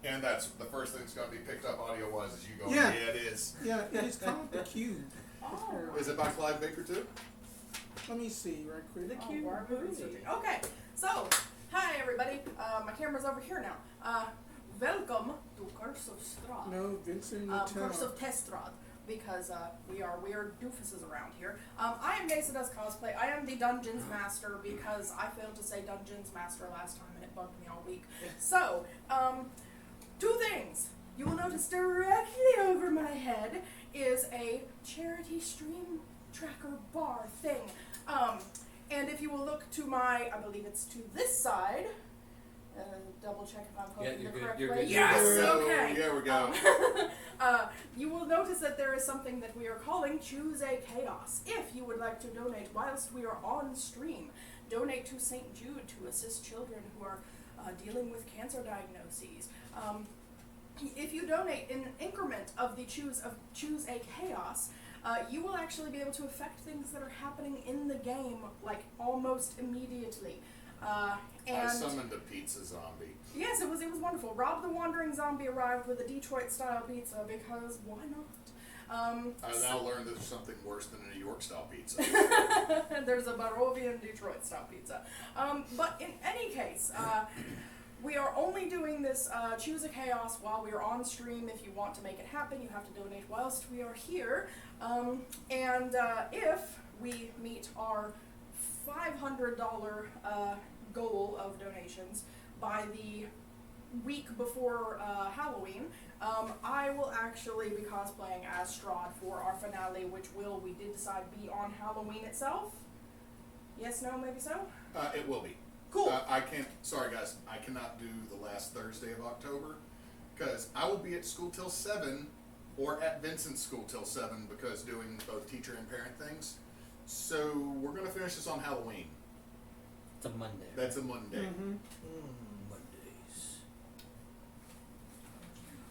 And that's the first thing that's going to be picked up audio-wise as you go. Yeah. Yeah, it is. Yeah, it is called the Cube. Oh. Is it by Clive Baker too? Let me see right quick. The Cube movie. Okay, so, hi everybody. My camera's over here now. Welcome to Curse of Strahd. No, Vincent Curse of Strahd, because we are weird doofuses around here. I am Neysa does cosplay. I am the Dungeons Master because I failed to say Dungeons Master last time and it bugged me all week. So, two things. You will notice directly over my head is a charity stream tracker bar thing. And if you will look to my, I believe it's to this side, double check if I'm pointing the correct way. Yes, okay. There we go. You will notice that there is something that we are calling Choose a Chaos. If you would like to donate whilst we are on stream, donate to St. Jude to assist children who are dealing with cancer diagnoses. If you donate in an increment of the Choose a Chaos, you will actually be able to affect things that are happening in the game, like, almost immediately. And I summoned a pizza zombie. yes, it was wonderful. Rob the Wandering Zombie arrived with a Detroit-style pizza, because why not? I now learned there's something worse than a New York-style pizza. There's a Barovian Detroit-style pizza. But in any case, we are only doing this Choose a Chaos while we are on stream. If you want to make it happen, you have to donate whilst we are here. And if we meet our $500 goal of donations by the week before Halloween, I will actually be cosplaying as Strahd for our finale, which we did decide, be on Halloween itself. Yes, no, maybe so? It will be. Cool. Sorry guys, I cannot do the last Thursday of October because I will be at school till 7 or at Vincent's school till 7 because doing both teacher and parent things. So we're going to finish this on Halloween. It's a Monday. That's a Monday. Mm-hmm. Mondays.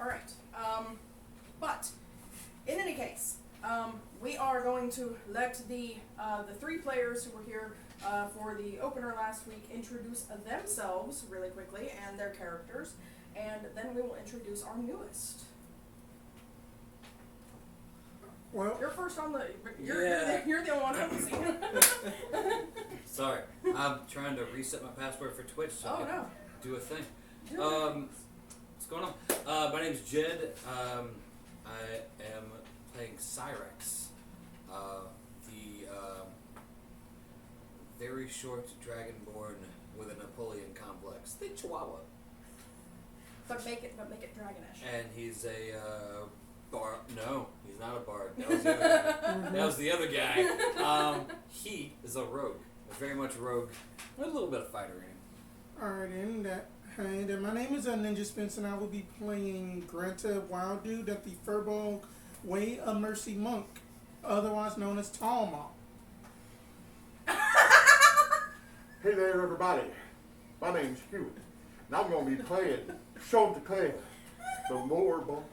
Alright, but in any case, we are going to let the three players who were here for the opener last week introduce themselves really quickly and their characters, and then we will introduce our newest. Well, You're first on the. You're the only one on the scene. Sorry, I'm trying to reset my password for Twitch so I can do a thing. What's going on? My name's Jed. I am playing Syrex, the very short dragonborn with a Napoleon complex, the Chihuahua. But make it dragonish. And he's a bard. No, he's not a bard. That was the other guy. That was the other guy. He is a rogue. Very much rogue. With a little bit of fighter in him. alright, and my name is Ninja Spence, and I will be playing Greta Wild Dude at the Furbolg Way of Mercy Monk, otherwise known as Talma. Hey there, everybody. My name's Hewitt, and I'm going to be playing Chateclaire, the Lore Bard.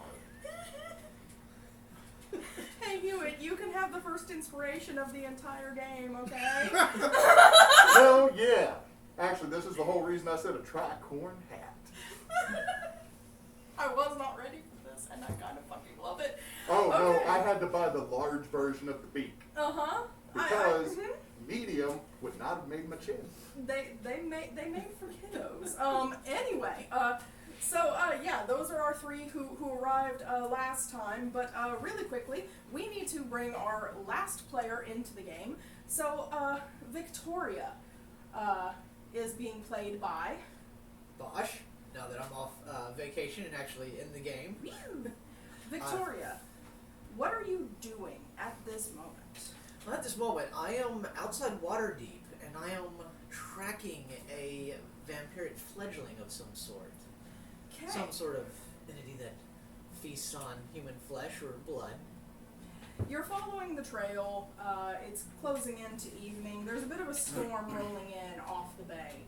Hey Hewitt, you can have the first inspiration of the entire game, okay? Hell yeah. Actually, this is the whole reason I said a tricorn hat. I was not ready for this, and I kind of fucking love it. Oh, Okay. no, I had to buy the large version of the beak. Uh-huh. Because medium would not have made my chin. They made for kiddos. Anyway, yeah, those are our three who arrived last time. But really quickly, we need to bring our last player into the game. So Viktoria is being played by Basch, now that I'm off vacation and actually in the game. Victoria. What are you doing at this moment? Well, at this moment, I am outside Waterdeep, and I am tracking a vampiric fledgling of some sort. Okay. Some sort of entity that feasts on human flesh or blood. You're following the trail. It's closing into evening. There's a bit of a storm rolling in off the bay.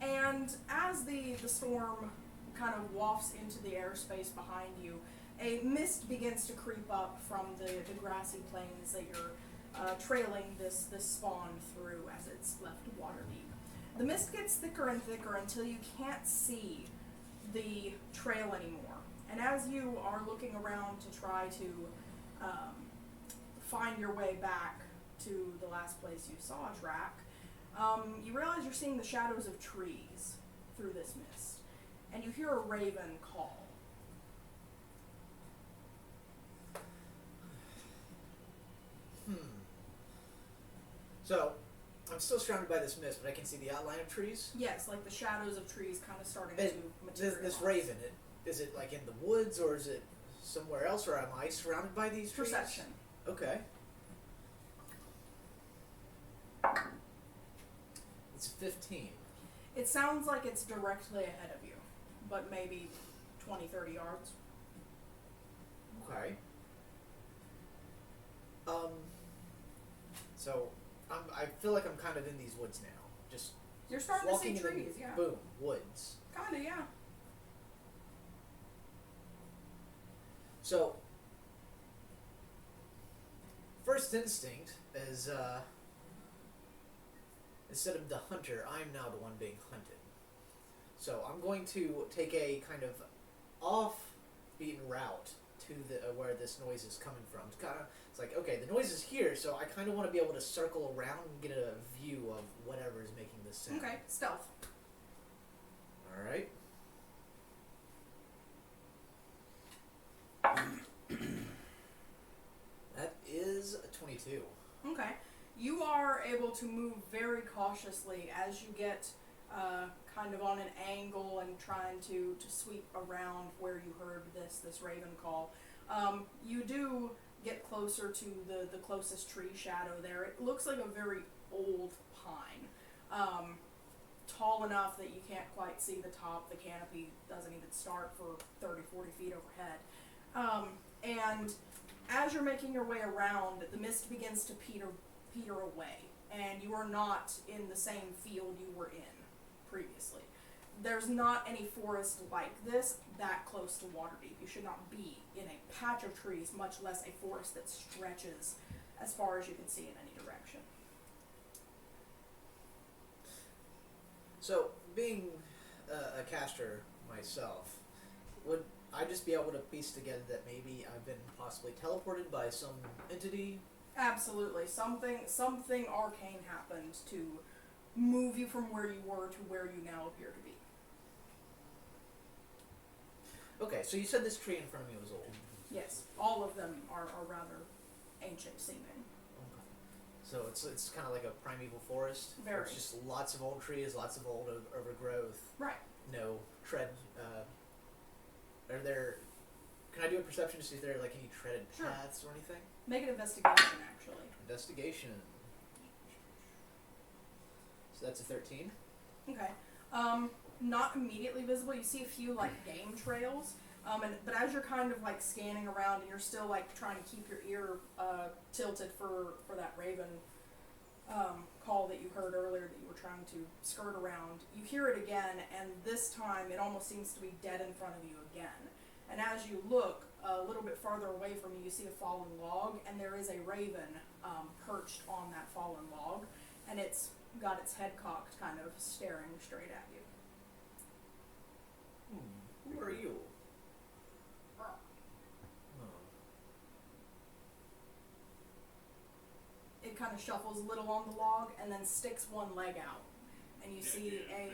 And as the storm kind of wafts into the airspace behind you, a mist begins to creep up from the grassy plains that you're trailing this spawn through as it's left Waterdeep. The mist gets thicker and thicker until you can't see the trail anymore. And as you are looking around to try to find your way back to the last place you saw a track, you realize you're seeing the shadows of trees through this mist. And you hear a raven call. So, I'm still surrounded by this mist, but I can see the outline of trees. Yes, like the shadows of trees kind of starting And to materialize. this raven, is it like in the woods, or is it somewhere else, or am I surrounded by these trees? Perception. Okay. It's 15. It sounds like it's directly ahead of you, but maybe 20, 30 yards. Okay. So I feel like I'm kind of in these woods now. Just You're starting to walking see in the trees, yeah. boom, woods. Kinda, yeah. So first instinct is instead of the hunter, I'm now the one being hunted. So I'm going to take a kind of off-beaten route to the where this noise is coming from. It's like, okay, the noise is here, so I kind of want to be able to circle around and get a view of whatever is making this sound. Okay, stealth. All right. That is a 22. Okay. You are able to move very cautiously as you get kind of on an angle and trying to sweep around where you heard this raven call. You do get closer to the closest tree shadow there. It looks like a very old pine. Tall enough that you can't quite see the top. The canopy doesn't even start for 30, 40 feet overhead. And as you're making your way around, the mist begins to peter away, and you are not in the same field you were in previously. There's not any forest like this that close to Waterdeep. You should not be in a patch of trees, much less a forest that stretches as far as you can see in any direction. So, being a caster myself, would I just be able to piece together that maybe I've been possibly teleported by some entity? Absolutely. Something arcane happened to move you from where you were to where you now appear to be. Okay, so you said this tree in front of me was old. Yes, all of them are rather ancient seeming. Okay. So it's kind of like a primeval forest? Very. It's just lots of old trees, lots of old overgrowth. Right. No tread. Are there... Can I do a perception to see if there are like any treaded Sure. paths or anything? Make an investigation, actually. Investigation. So that's a 13. Okay. Not immediately visible. You see a few like game trails, but as you're kind of like scanning around and you're still like trying to keep your ear tilted for that raven call that you heard earlier that you were trying to skirt around, you hear it again, and this time it almost seems to be dead in front of you again. And as you look a little bit farther away from you, you see a fallen log, and there is a raven perched on that fallen log, and it's got its head cocked, kind of staring straight at you. Who are you? Oh. It kind of shuffles a little on the log and then sticks one leg out, and you see a...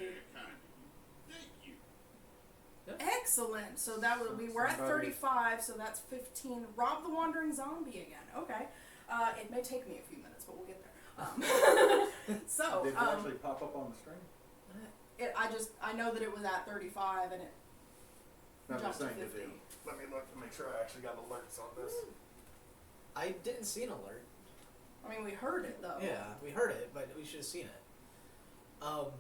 Excellent. So that would be, we're at 35, so that's 15. Rob the Wandering Zombie again. Okay. It may take me a few minutes, but we'll get there. So, Did it actually pop up on the screen? I know that it was at 35, and it Not jumped the to thing to 50. do. Let me look to make sure I actually got alerts on this. I didn't see an alert. I mean, we heard it, though. Yeah, we heard it, but we should have seen it.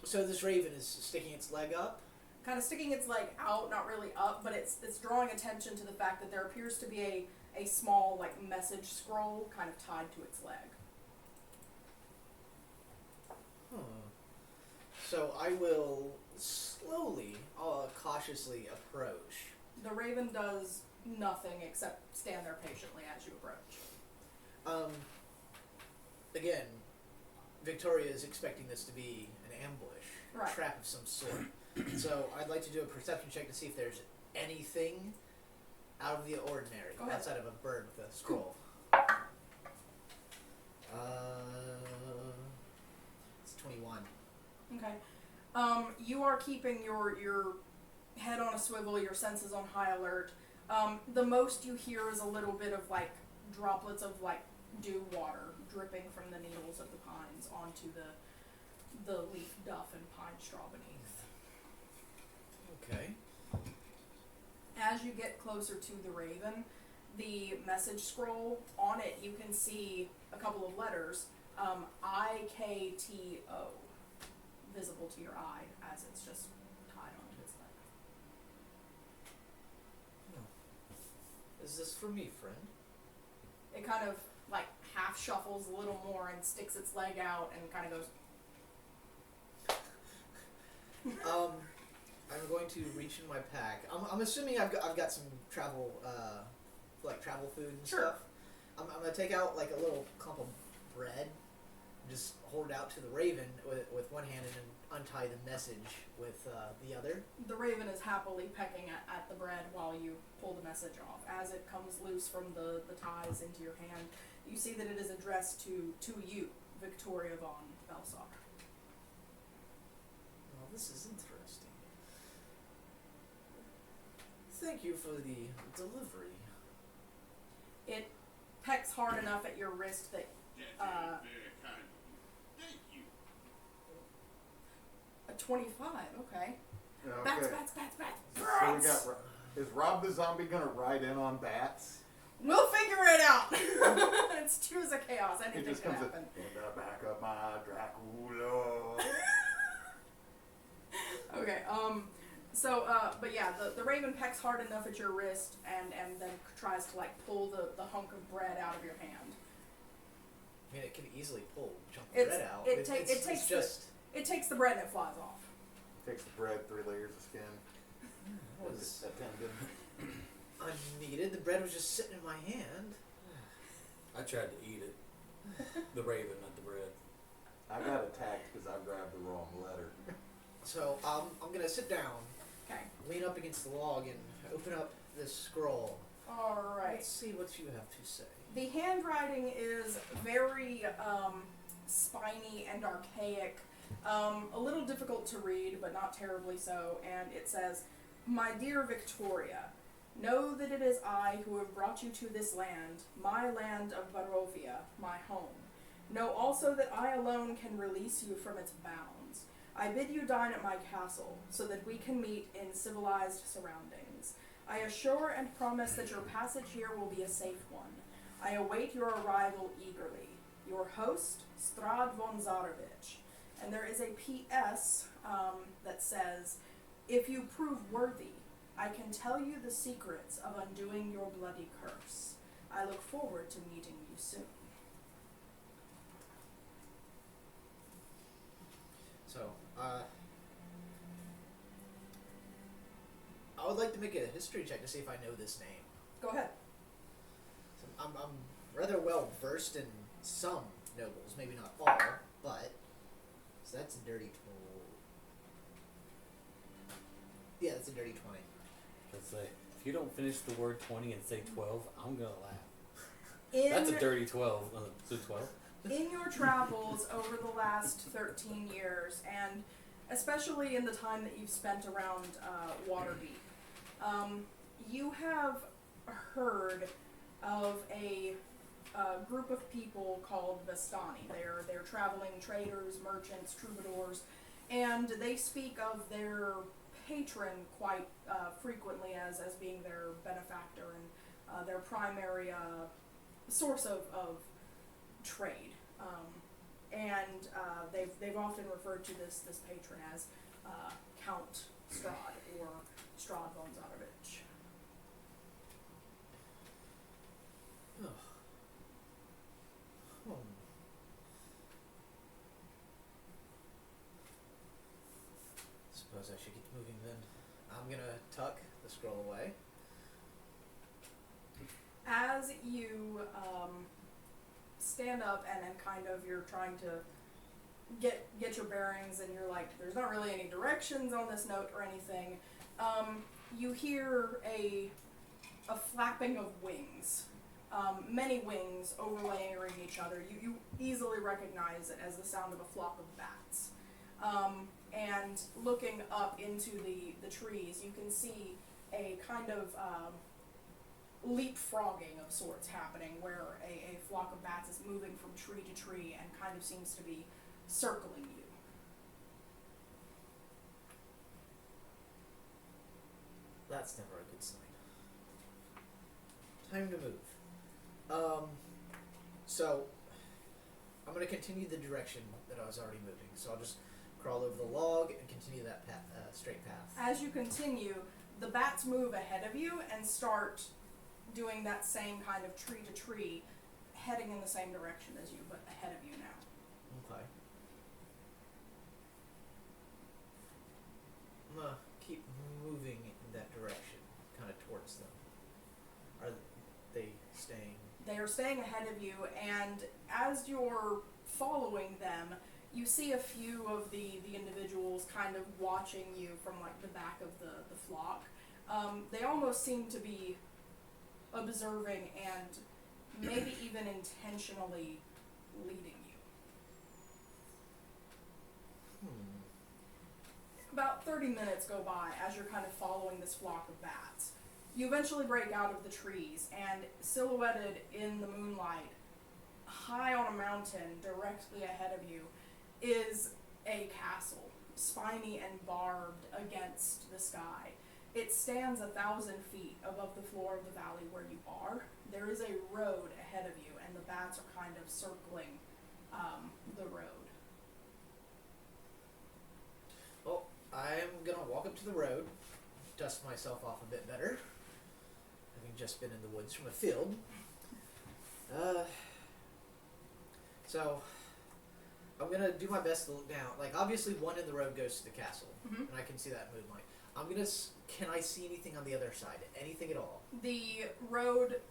So this raven is sticking its leg up. Kind of sticking its leg out, not really up, but it's drawing attention to the fact that there appears to be a small, like, message scroll kind of tied to its leg. So I will slowly, cautiously approach. The raven does nothing except stand there patiently as you approach. Again, Viktoria is expecting this to be an ambush. Right. trap of some sort. So I'd like to do a perception check to see if there's anything out of the ordinary Go ahead. outside of a bird with a scroll. It's 21. Okay. You are keeping your head on a swivel, your senses on high alert. The most you hear is a little bit of like droplets of like dew water dripping from the needles of the pines onto the leaf duff and pine straw beneath. Okay. As you get closer to the raven, the message scroll, on it you can see a couple of letters, IKTO, visible to your eye as it's just tied onto its leg. Is this for me, friend? It kind of like half shuffles a little more and sticks its leg out and kind of goes. I'm going to reach in my pack. I'm assuming I've got some travel, like travel food and Sure. stuff. I'm gonna take out like a little clump of bread, just hold it out to the raven with one hand and then untie the message with the other. The raven is happily pecking at the bread while you pull the message off. As it comes loose from the ties into your hand, you see that it is addressed to you, Viktoria von Belsock. Well, this is interesting. Thank you for the delivery. It pecks hard enough at your wrist that Thank you. a 25, okay. Okay. Bats. So we got. Is Rob the zombie gonna ride in on bats? We'll figure it out. It's choose a chaos. He Anything just can comes happen. in the back of my Dracula. Okay, but yeah, the raven pecks hard enough at your wrist and then tries to like pull the hunk of bread out of your hand. I mean, it can easily pull a chunk of It's- bread out. it takes just It takes the bread and it flies off. Takes the bread, 3 layers of skin. was That tendon. unneeded. The bread was just sitting in my hand. I tried to eat it. The raven, not the bread. I got attacked because I grabbed the wrong letter. So I'm gonna sit down, Okay. lean up against the log, and open up this scroll. All right. Let's see what you have to say. The handwriting is very spiny and archaic, a little difficult to read, but not terribly so. And it says, "My dear Viktoria, know that it is I who have brought you to this land, my land of Barovia, my home. Know also that I alone can release you from its bounds. I bid you dine at my castle, so that we can meet in civilized surroundings. I assure and promise that your passage here will be a safe one. I await your arrival eagerly. Your host, Strahd von Zarovich." And there is a P.S. That says, "If you prove worthy, I can tell you the secrets of undoing your bloody curse. I look forward to meeting you soon." So, I would like to make a history check to see if I know this name. Go ahead. So I'm rather well versed in some nobles, maybe not all, but so that's a dirty 20. Yeah, that's a dirty 20. Let's say, if you don't finish the word 20 and say 12, I'm gonna laugh. In, That's a dirty 12. So 12? in your travels over the last 13 years, and especially in the time that you've spent around Waterdeep, you have heard of a group of people called Vestani. They're traveling traders, merchants, troubadours, and they speak of their patron quite frequently as being their benefactor and their primary source of trade. And they've often referred to this patron as Count Strahd or Strahd von Zarovich. Oh. Hmm. Suppose I should get moving then. I'm gonna tuck the scroll away. As you stand up and kind of you're trying to get your bearings, and you're like, there's not really any directions on this note or anything. You hear a flapping of wings. Many wings overlaying each other. You easily recognize it as the sound of a flock of bats. And looking up into the trees, you can see a kind of leapfrogging of sorts happening, where a flock of bats is moving from tree to tree and kind of seems to be circling you. That's never a good sign. Time to move. So I'm going to continue the direction that I was already moving. So I'll just crawl over the log and continue that straight path. As you continue, the bats move ahead of you and start doing that same kind of tree to tree, heading in the same direction as you, but ahead of you now. Okay. I'm going to keep moving in that direction, kind of towards them. Are they staying? They are staying ahead of you, and as you're following them, you see a few of the individuals kind of watching you from like the back of the flock. They almost seem to be observing and maybe even intentionally leading you. About 30 minutes go by as you're kind of following this flock of bats. You eventually break out of the trees, and silhouetted in the moonlight, high on a mountain directly ahead of you, is a castle, spiny and barbed against the sky. It stands 1,000 feet above the floor of the valley where you are. There is a road ahead of you, and the bats are kind of circling the road. Well, I'm going to walk up to the road, dust myself off a bit better, having just been in the woods from a field. So I'm going to do my best to look down. Like, obviously one in the road goes to the castle, and I can see that in moonlight. I'm going to, can I see anything on the other side? Anything at all? The road,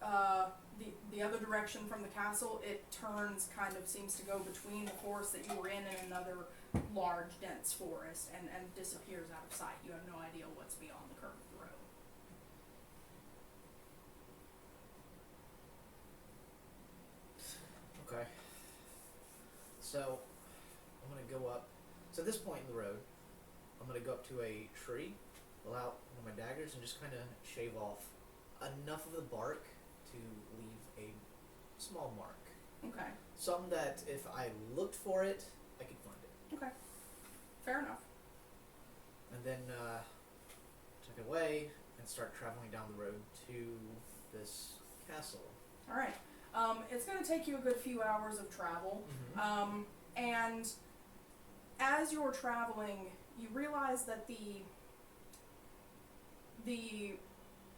the other direction from the castle, it turns, kind of seems to go between the forest that you were in and another large, dense forest, and disappears out of sight. You have no idea what's beyond the curve of the road. Okay. So I'm going to go up. So at this point in the road, I'm going to go up to a tree, pull out one of my daggers, and just kind of shave off enough of the bark to leave a small mark. Okay. Some that if I looked for it, I could find it. Okay. Fair enough. And then tuck it away and start traveling down the road to this castle. All right. It's going to take you a good few hours of travel. And as you're traveling, you realize that the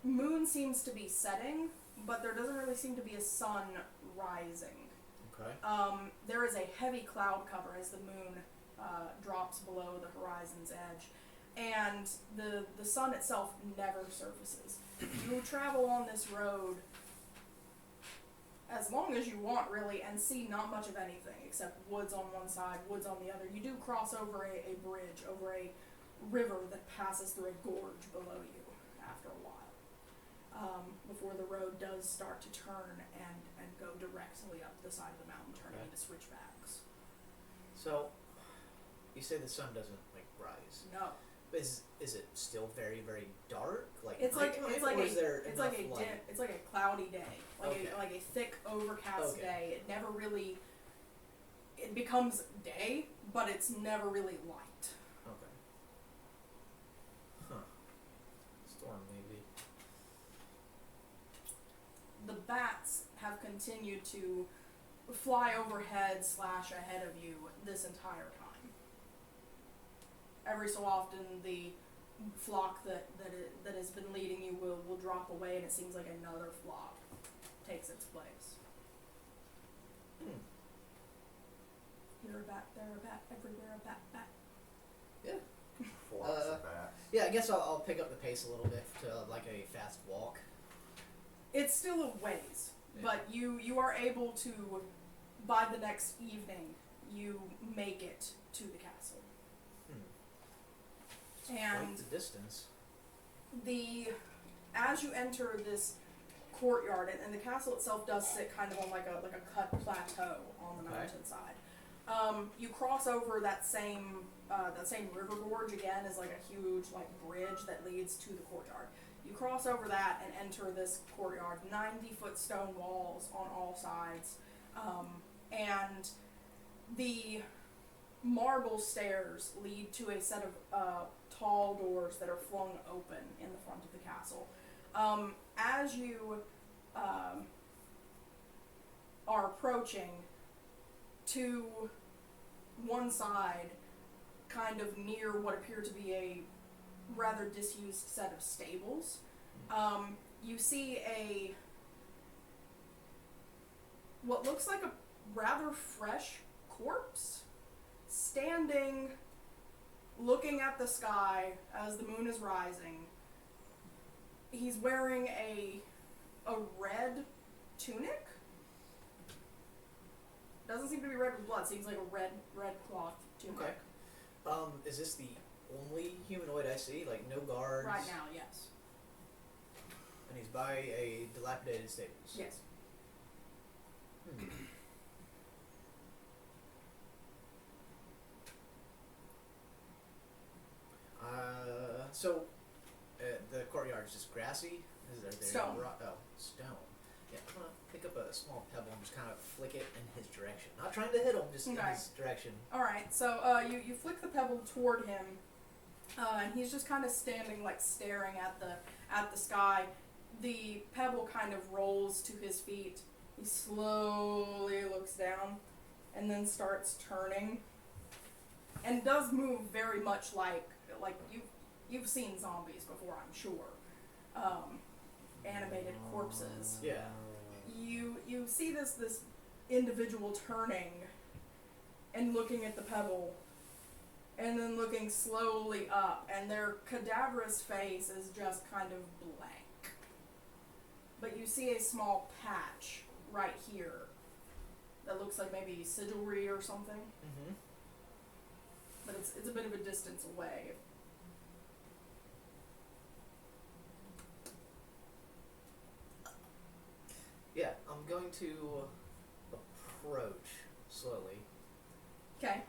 moon seems to be setting, but there doesn't really seem to be a sun rising. Okay. There is a heavy cloud cover as the moon drops below the horizon's edge, and the sun itself never surfaces. You travel on this road as long as you want, really, and see not much of anything except woods on one side, woods on the other. You do cross over a bridge, over a river that passes through a gorge below you after a while, before the road does start to turn and go directly up the side of the mountain, turning into switchbacks. So, you say the sun doesn't like rise. No. Is it still very, very dark? Like It's like nighttime, it's like or is there it's enough like a light? it's like a cloudy day, like Okay. a thick overcast Okay. day. It never really, it becomes day, but it's never really light. Okay. Huh. Storm maybe. The bats have continued to fly overhead / ahead of you this entire time. Every so often, the flock that has been leading you will drop away, and it seems like another flock takes its place. Here a bat, there a bat, everywhere a bat, bat. Yeah. Flocks of bats. Yeah, I guess I'll pick up the pace a little bit to like a fast walk. It's still a ways, Yeah. but you are able to, by the next evening, you make it to the castle. It's And quite the distance. as you enter this courtyard, and the castle itself does sit kind of on like a cut plateau on the Okay. mountainside. You cross over that same river gorge again is like a huge like bridge that leads to the courtyard. You cross over that and enter this courtyard, 90-foot stone walls on all sides, and the marble stairs lead to a set of tall doors that are flung open in the front of the castle. As you are approaching, to one side, kind of near what appear to be a rather disused set of stables, you see what looks like a rather fresh corpse standing, looking at the sky as the moon is rising. He's wearing a red tunic. Doesn't seem to be red with blood. Seems like a red cloth tunic. Okay. Is this the only humanoid I see? Like, no guards? Right now, yes. And he's by a dilapidated stables? Yes. The courtyard's just grassy? Is there Stone. Stone. Yeah, I'm gonna pick up a small pebble and just kind of flick it in his direction. Not trying to hit him, just in Okay. his direction. Alright, so you flick the pebble toward him, and he's just kind of standing, like, staring at the sky. The pebble kind of rolls to his feet. He slowly looks down, and then starts turning, and does move very much like you've seen zombies before, I'm sure. Animated corpses. Yeah. You see this individual turning and looking at the pebble, and then looking slowly up, and their cadaverous face is just kind of blank. But you see a small patch right here that looks like maybe sigilry or something, Mm-hmm. but it's a bit of a distance away. Yeah, I'm going to approach slowly. Okay.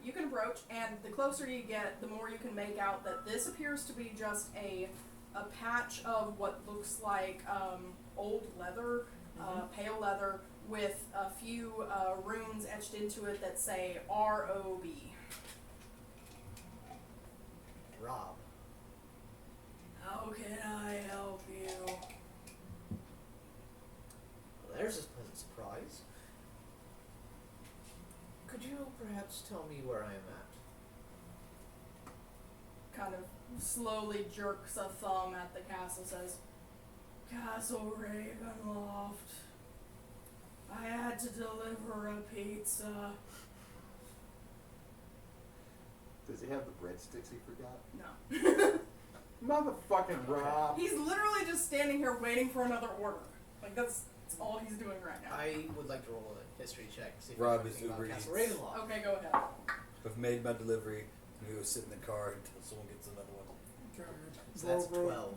You can approach, and the closer you get, the more you can make out that this appears to be just a patch of what looks like old leather, pale leather, with a few runes etched into it that say R.O.B. Rob. How can I help you? Well, there's a pleasant surprise. Could you perhaps tell me where I am at? Kind of slowly jerks a thumb at the castle, says, Castle Ravenloft. I had to deliver a pizza. Does he have the breadsticks he forgot? No. Motherfucking Rob. He's literally just standing here waiting for another order. Like, that's all he's doing right now. I would like to roll a history check to see if Rob I know is anything about Uber Castle Eats. Ravenloft. Okay, go ahead. I've made my delivery. I'm gonna go sit in the car until someone gets another one. So that's 12.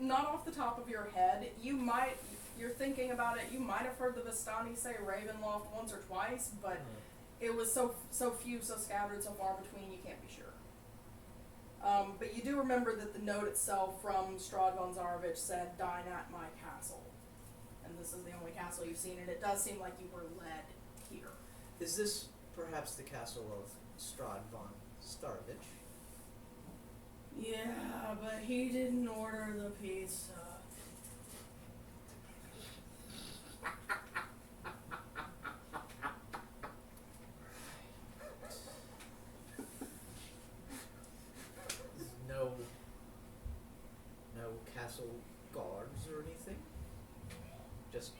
Not off the top of your head. You're thinking about it, you might have heard the Vistani say Ravenloft once or twice, but it was so few, so scattered, so far between, you can't be sure. But you do remember that the note itself from Strahd von Zarovich said, dine at my castle. And this is the only castle you've seen, and it does seem like you were led here. Is this perhaps the castle of Strahd von Zarovich? Yeah, but he didn't order the pizza. No castle guards or anything? Just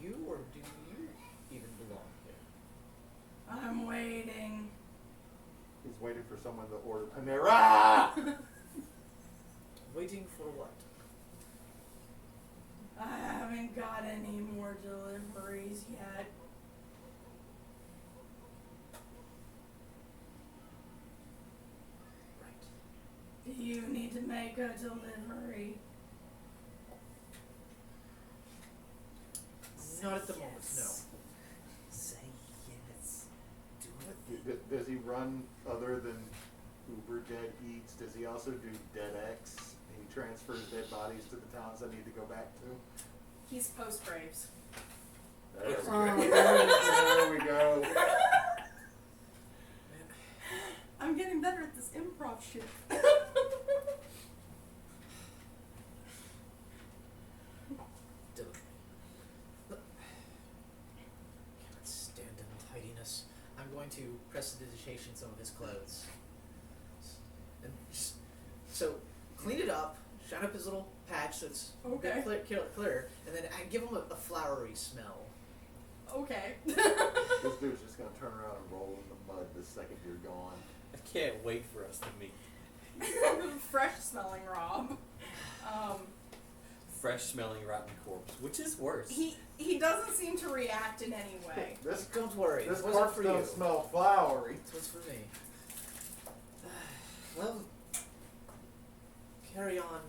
you, or do you even belong here? I'm waiting. He's waiting for someone to order Panera. Waiting for what? I haven't got any more deliveries yet. to make a delivery? Not at the moment, no. Say yes. Do it. Does he run other than Uber Dead Eats? Does he also do Dead X? He transfers dead bodies to the towns I need to go back to? He's post Graves. There we go. Oh, There we go. I'm getting better at this improv shit. Delivery. Cannot stand untidiness. I'm going to prestidigitation some of his clothes. And just, so, clean it up, shine up his little patch so it's a Okay. bit clear, and then I give him a flowery smell. Okay. This dude's just gonna turn around and roll in the mud the second you're gone. I can't wait for us to meet. Fresh smelling Rob. Fresh smelling rotten corpse. Which is worse? He doesn't seem to react in any way. This Don't worry, this this wasn't corpse for don't you. smell flowery. This was for me. Well, carrying on.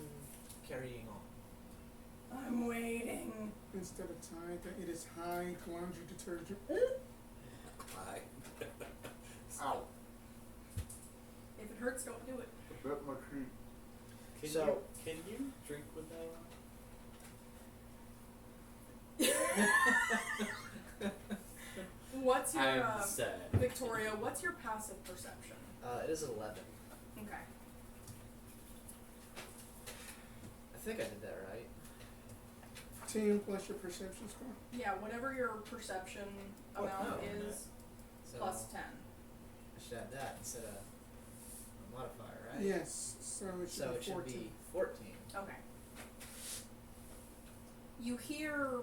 I'm waiting. instead of Tide, it is high laundry detergent. Hi. Ow. If it hurts, don't do it. I bit my cheek. Can you drink with that? What's your I'm sad. Victoria? What's your passive perception? It is 11. Okay. I think I did that right. 10 plus your perception score. Yeah, whatever your perception amount no. is, So plus 10. I should add that instead of a modifier, right? Yes, so it should So be it should 14. be 14. Okay. You hear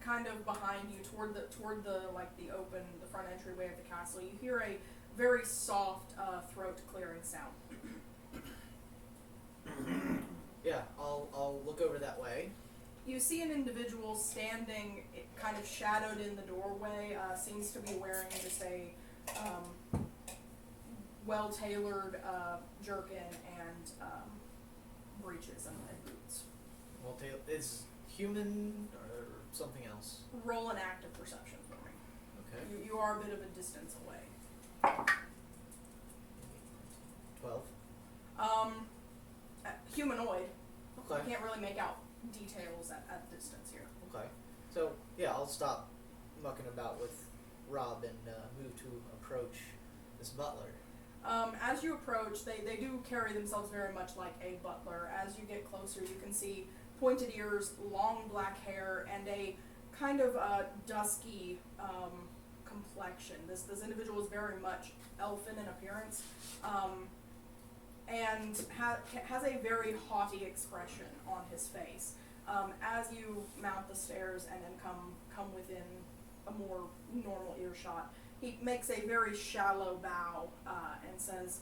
kind of behind you toward the like the front entryway of the castle, you hear a very soft throat clearing sound. Yeah, I'll look over that way. You see an individual standing, kind of shadowed in the doorway, seems to be wearing just a well-tailored jerkin and breeches and boots. Well, is human or something else? Roll an active perception for me. Okay. You are a bit of a distance away. 12. Humanoid. Okay. You can't really make out details at distance here. Okay. So, yeah, I'll stop mucking about with Rob and move to approach this butler. As you approach, they do carry themselves very much like a butler. As you get closer, you can see pointed ears, long black hair, and a kind of dusky complexion. This individual is very much elfin in appearance, and has a very haughty expression on his face. As you mount the stairs and then come within a more normal earshot, he makes a very shallow bow and says,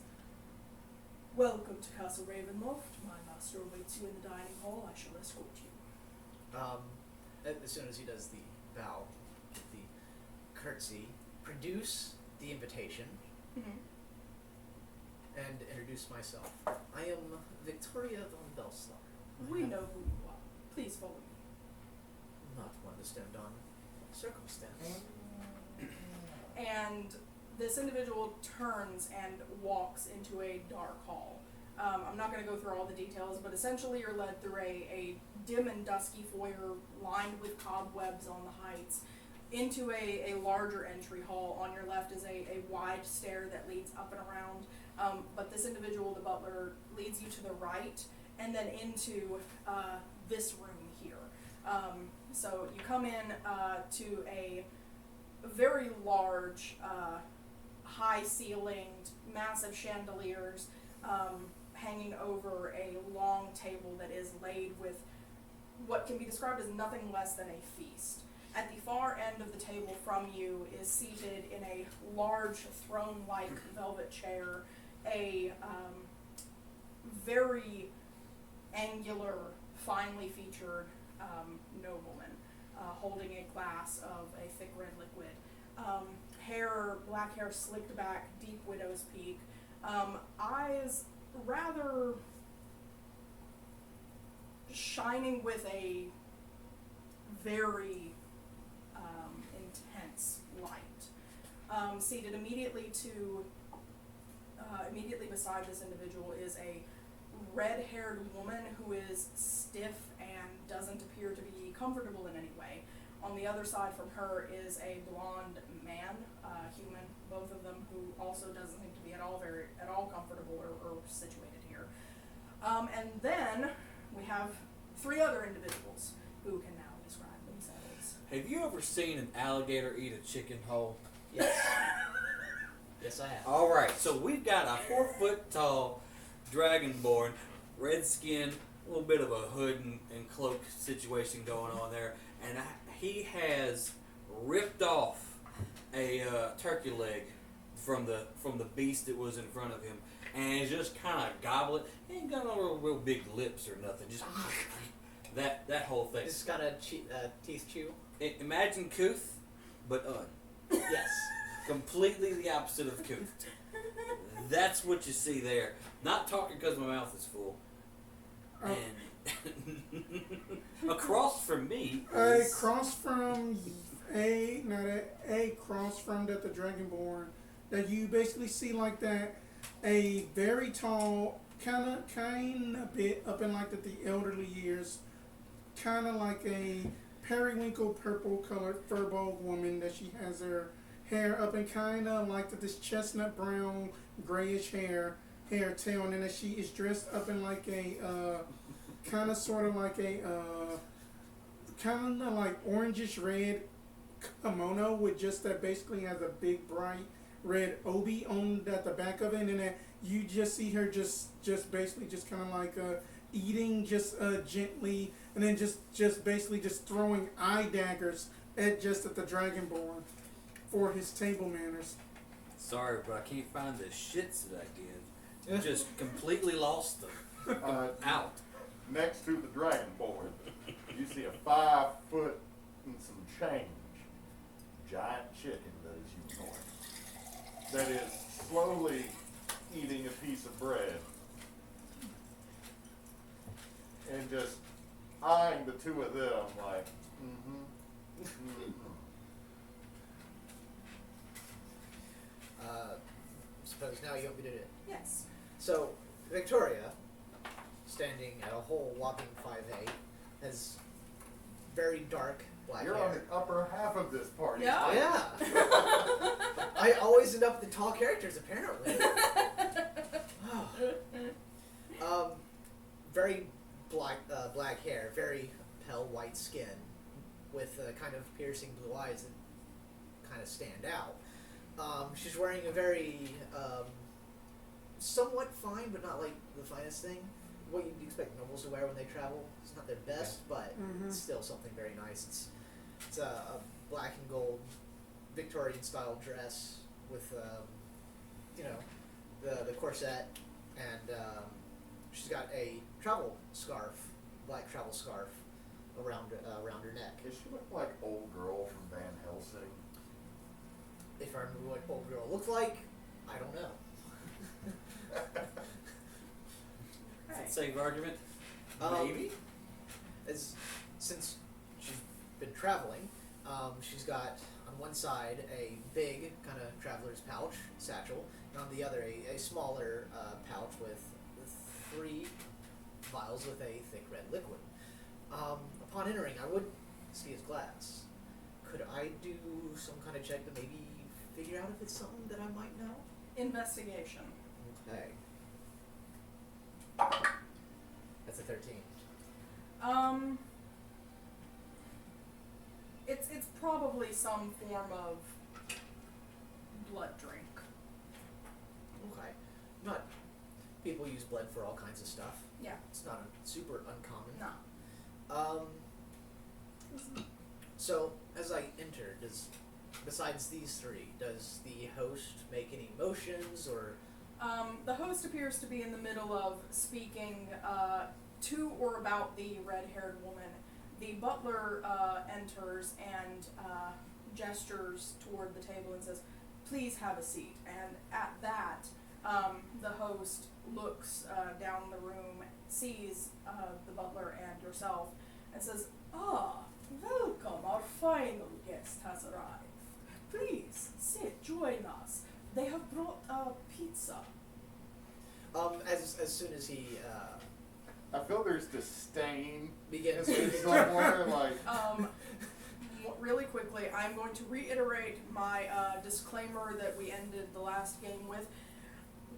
"Welcome to Castle Ravenloft. My master awaits you in the dining hall. I shall escort you." As soon as he does the bow, the curtsy, produce the invitation, Mm-hmm. and introduce myself. I am Viktoria von Belstar. We know who you are. Please follow me. Not one to stand on circumstance. And this individual turns and walks into a dark hall. I'm not going to go through all the details, but essentially you're led through a dim and dusky foyer lined with cobwebs on the heights into a larger entry hall. On your left is a wide stair that leads up and around, but this individual, the butler, leads you to the right and then into this room here. So you come in to a very large, high-ceilinged, massive chandeliers hanging over a long table that is laid with what can be described as nothing less than a feast. At the far end of the table from you is seated in a large throne-like velvet chair a very angular, finely featured nobleman holding a glass of a thick red liquid. Black hair slicked back, deep widow's peak. Eyes rather shining with a very intense light. Seated immediately beside this individual is a red-haired woman who is stiff and doesn't appear to be comfortable in any way. On the other side from her is a blonde man, human, both of them, who also doesn't seem to be at all comfortable or situated here. And then we have 3 other individuals who can now describe themselves. Have you ever seen an alligator eat a chicken whole? Yes. Yes, I have. All right, so we've got a 4-foot-tall dragonborn, red skin, a little bit of a hood and cloak situation going on there, and he has ripped off a turkey leg from the beast that was in front of him, and just kind of gobble it. He ain't got no real big lips or nothing, just that whole thing. It's got a teeth chew. Imagine Kuth, but Yes. completely the opposite of Kuth. That's what you see there. Not talking because my mouth is full. And across from me is... Across from that the Dragonborn, that you basically see like that, a very tall, kind of bit up in like the elderly years, kind of like a periwinkle purple colored furball woman, that she has her hair up and kind of like this chestnut brown grayish hair tail, and then that she is dressed up in like a kind of sort of like a kind of like orangish red kimono with just that basically has a big bright red obi on at the back of it, and then you just see her just basically just kind of like eating just gently, and then just basically just throwing eye daggers at the Dragonborn for his table manners. Sorry, but I can't find the shits that I give. Just completely lost them. Out. Next to the Dragonborn, you see a 5 foot and some change giant chicken that is unicorn that is slowly eating a piece of bread and just eyeing the 2 of them like, Suppose now you want me to do it. Yes. So, Victoria, standing at a whole whopping 5'8", has very dark black You're hair. on the upper half of this party. Yeah. Yeah. I always end up with the tall characters, apparently. Very black hair, very pale white skin, with kind of piercing blue eyes that kind of stand out. She's wearing a very somewhat fine, but not like the finest thing. What you'd expect nobles to wear when they travel. It's not their best, but it's still something very nice. It's a black and gold Victorian style dress with the corset, and she's got a travel scarf, black travel scarf around her neck. Does she look like old girl from Van Helsing? If I remember what old girl looked like, I don't know. Does it save argument? Maybe? Since she's been traveling, she's got on one side a big kind of traveler's pouch, satchel, and on the other a smaller pouch with 3 vials with a thick red liquid. Upon entering, I would see his glass. Could I do some kind of check to maybe figure out if it's something that I might know? Investigation. Okay. That's a 13. It's probably some form of blood drink. Okay. Not people use blood for all kinds of stuff. Yeah. It's not super uncommon. No. So as I enter, besides these 3, does the host make any motions or? The host appears to be in the middle of speaking to or about the red-haired woman. The butler enters and gestures toward the table and says, "Please have a seat." And at that, the host looks down the room, sees the butler and yourself and says, "Ah, welcome, our final guest has arrived. Please, sit, join us. They have brought pizza." As soon as he I feel there's disdain begins somewhere, like, Really quickly, I'm going to reiterate my disclaimer that we ended the last game with.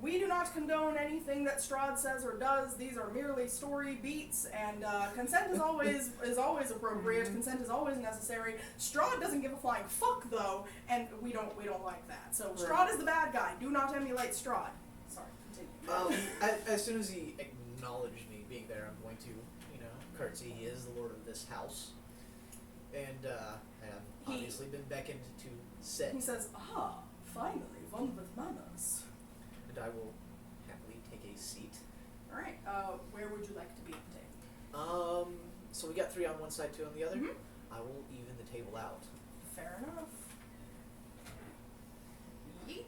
We do not condone anything that Strahd says or does. These are merely story beats, and consent is always appropriate. Consent is always necessary. Strahd doesn't give a flying fuck though, and we don't like that. So Strahd is the bad guy. Do not emulate Strahd. Sorry, continue. As soon as he acknowledged me being there, I'm going to, curtsy. He is the lord of this house, and I have obviously been beckoned to sit. He says, "Ah, finally, one with manners." And I will happily take a seat. All right. Where would you like to be at the table? So we got 3 on one side, 2 on the other. Mhm. I will even the table out. Fair enough. Yeet.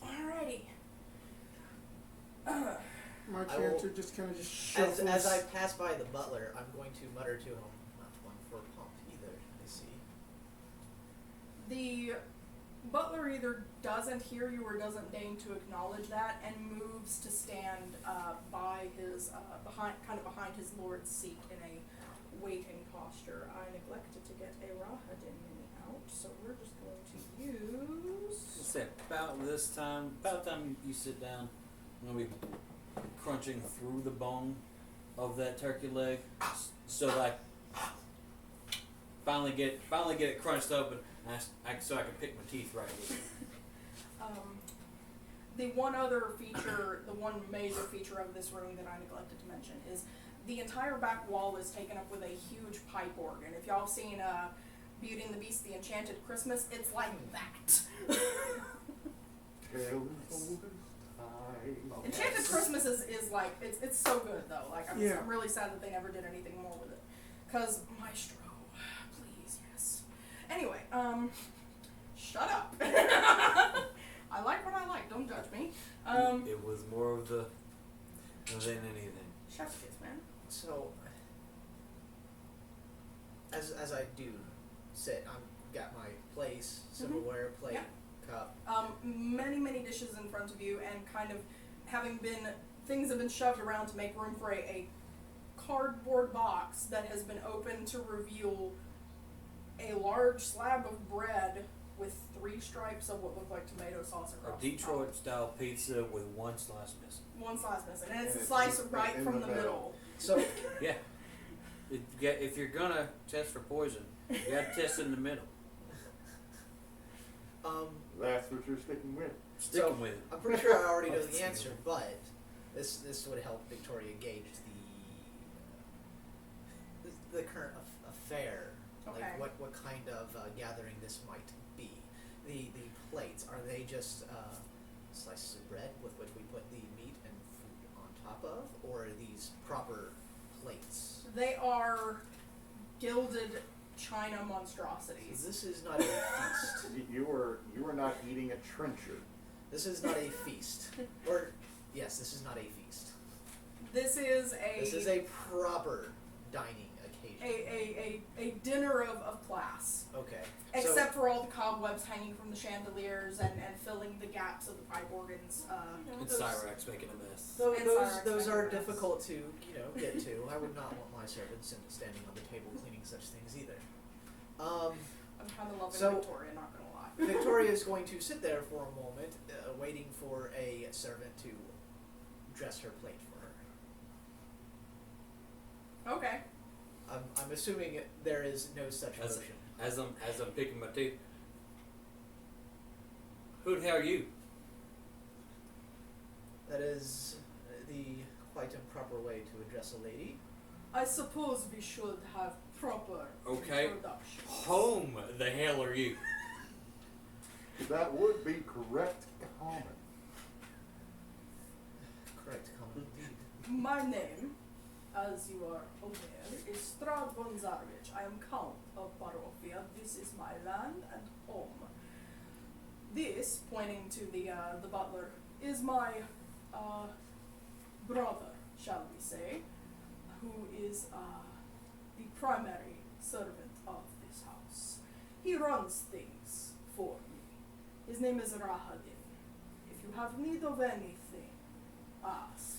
Alrighty. My I character will- just kind of just shuffles. As I pass by the butler, I'm going to mutter to him, "Not one for pump either." I see. The butler either doesn't hear you or doesn't deign to acknowledge that, and moves to stand by his behind his lord's seat in a waiting posture. I neglected to get a Rahadin mini out, so we're just going to use. Let's say about the time you sit down, I'm gonna be crunching through the bone of that turkey leg, so that I finally get it crunched open, so I can pick my teeth right with it. The one other feature, the one major feature of this room that I neglected to mention is the entire back wall is taken up with a huge pipe organ. If y'all have seen Beauty and the Beast, The Enchanted Christmas, it's like that. Enchanted Christmas is like, it's so good though. Like, I'm really sad that they never did anything more with it. Cause Maestro, please, yes. Anyway, shut up. I like what I like, don't judge me. It was more of the than anything. Chef's kiss, man. So, as I do sit, I've got my place, silverware, plate, cup. Many dishes in front of you, and kind of things have been shoved around to make room for a cardboard box that has been opened to reveal a large slab of bread with 3 stripes of what look like tomato sauce across A the Detroit top. style pizza with 1 slice missing. 1 slice missing, and it's And a it's slice just right in from the the middle. middle. So, Yeah. If you're gonna test for poison, you gotta test in the middle. That's what you're sticking with. Sticking with it. I'm pretty sure I already know the answer, but this would help Victoria gauge the current affair. Okay. Like what kind of gathering this might be. The plates, are they just slices of bread with which we put the meat and food on top of, or are these proper plates? They are gilded china monstrosities. This is not a feast. You were not eating a trencher. This is not a feast. Or yes, this is not a feast. This is a proper dining occasion. a dinner of class. Okay. Except for all the cobwebs hanging from the chandeliers and filling the gaps of the pipe organs. And Syrex making a mess. So And those Syrex are making a mess. difficult to get to. I would not want my servants standing on the table cleaning such things either. I'm kind of loving So- Victoria, not gonna lie. Victoria is going to sit there for a moment, waiting for a servant to dress her plate for her. Okay. I'm assuming there is no such motion. As I'm picking my teeth. Who the hell are you? That is the quite improper way to address a lady. I suppose we should have proper Okay. introductions. Home the hell are you? That would be correct common. Correct comment indeed. My name, as you are aware, is Strahd von Zarvich. I am Count of Barovia. This is my land and home. This, pointing to the butler, is my brother, shall we say, who is the primary servant of this house. He runs things for me. His name is Rahadin. If you have need of anything, ask.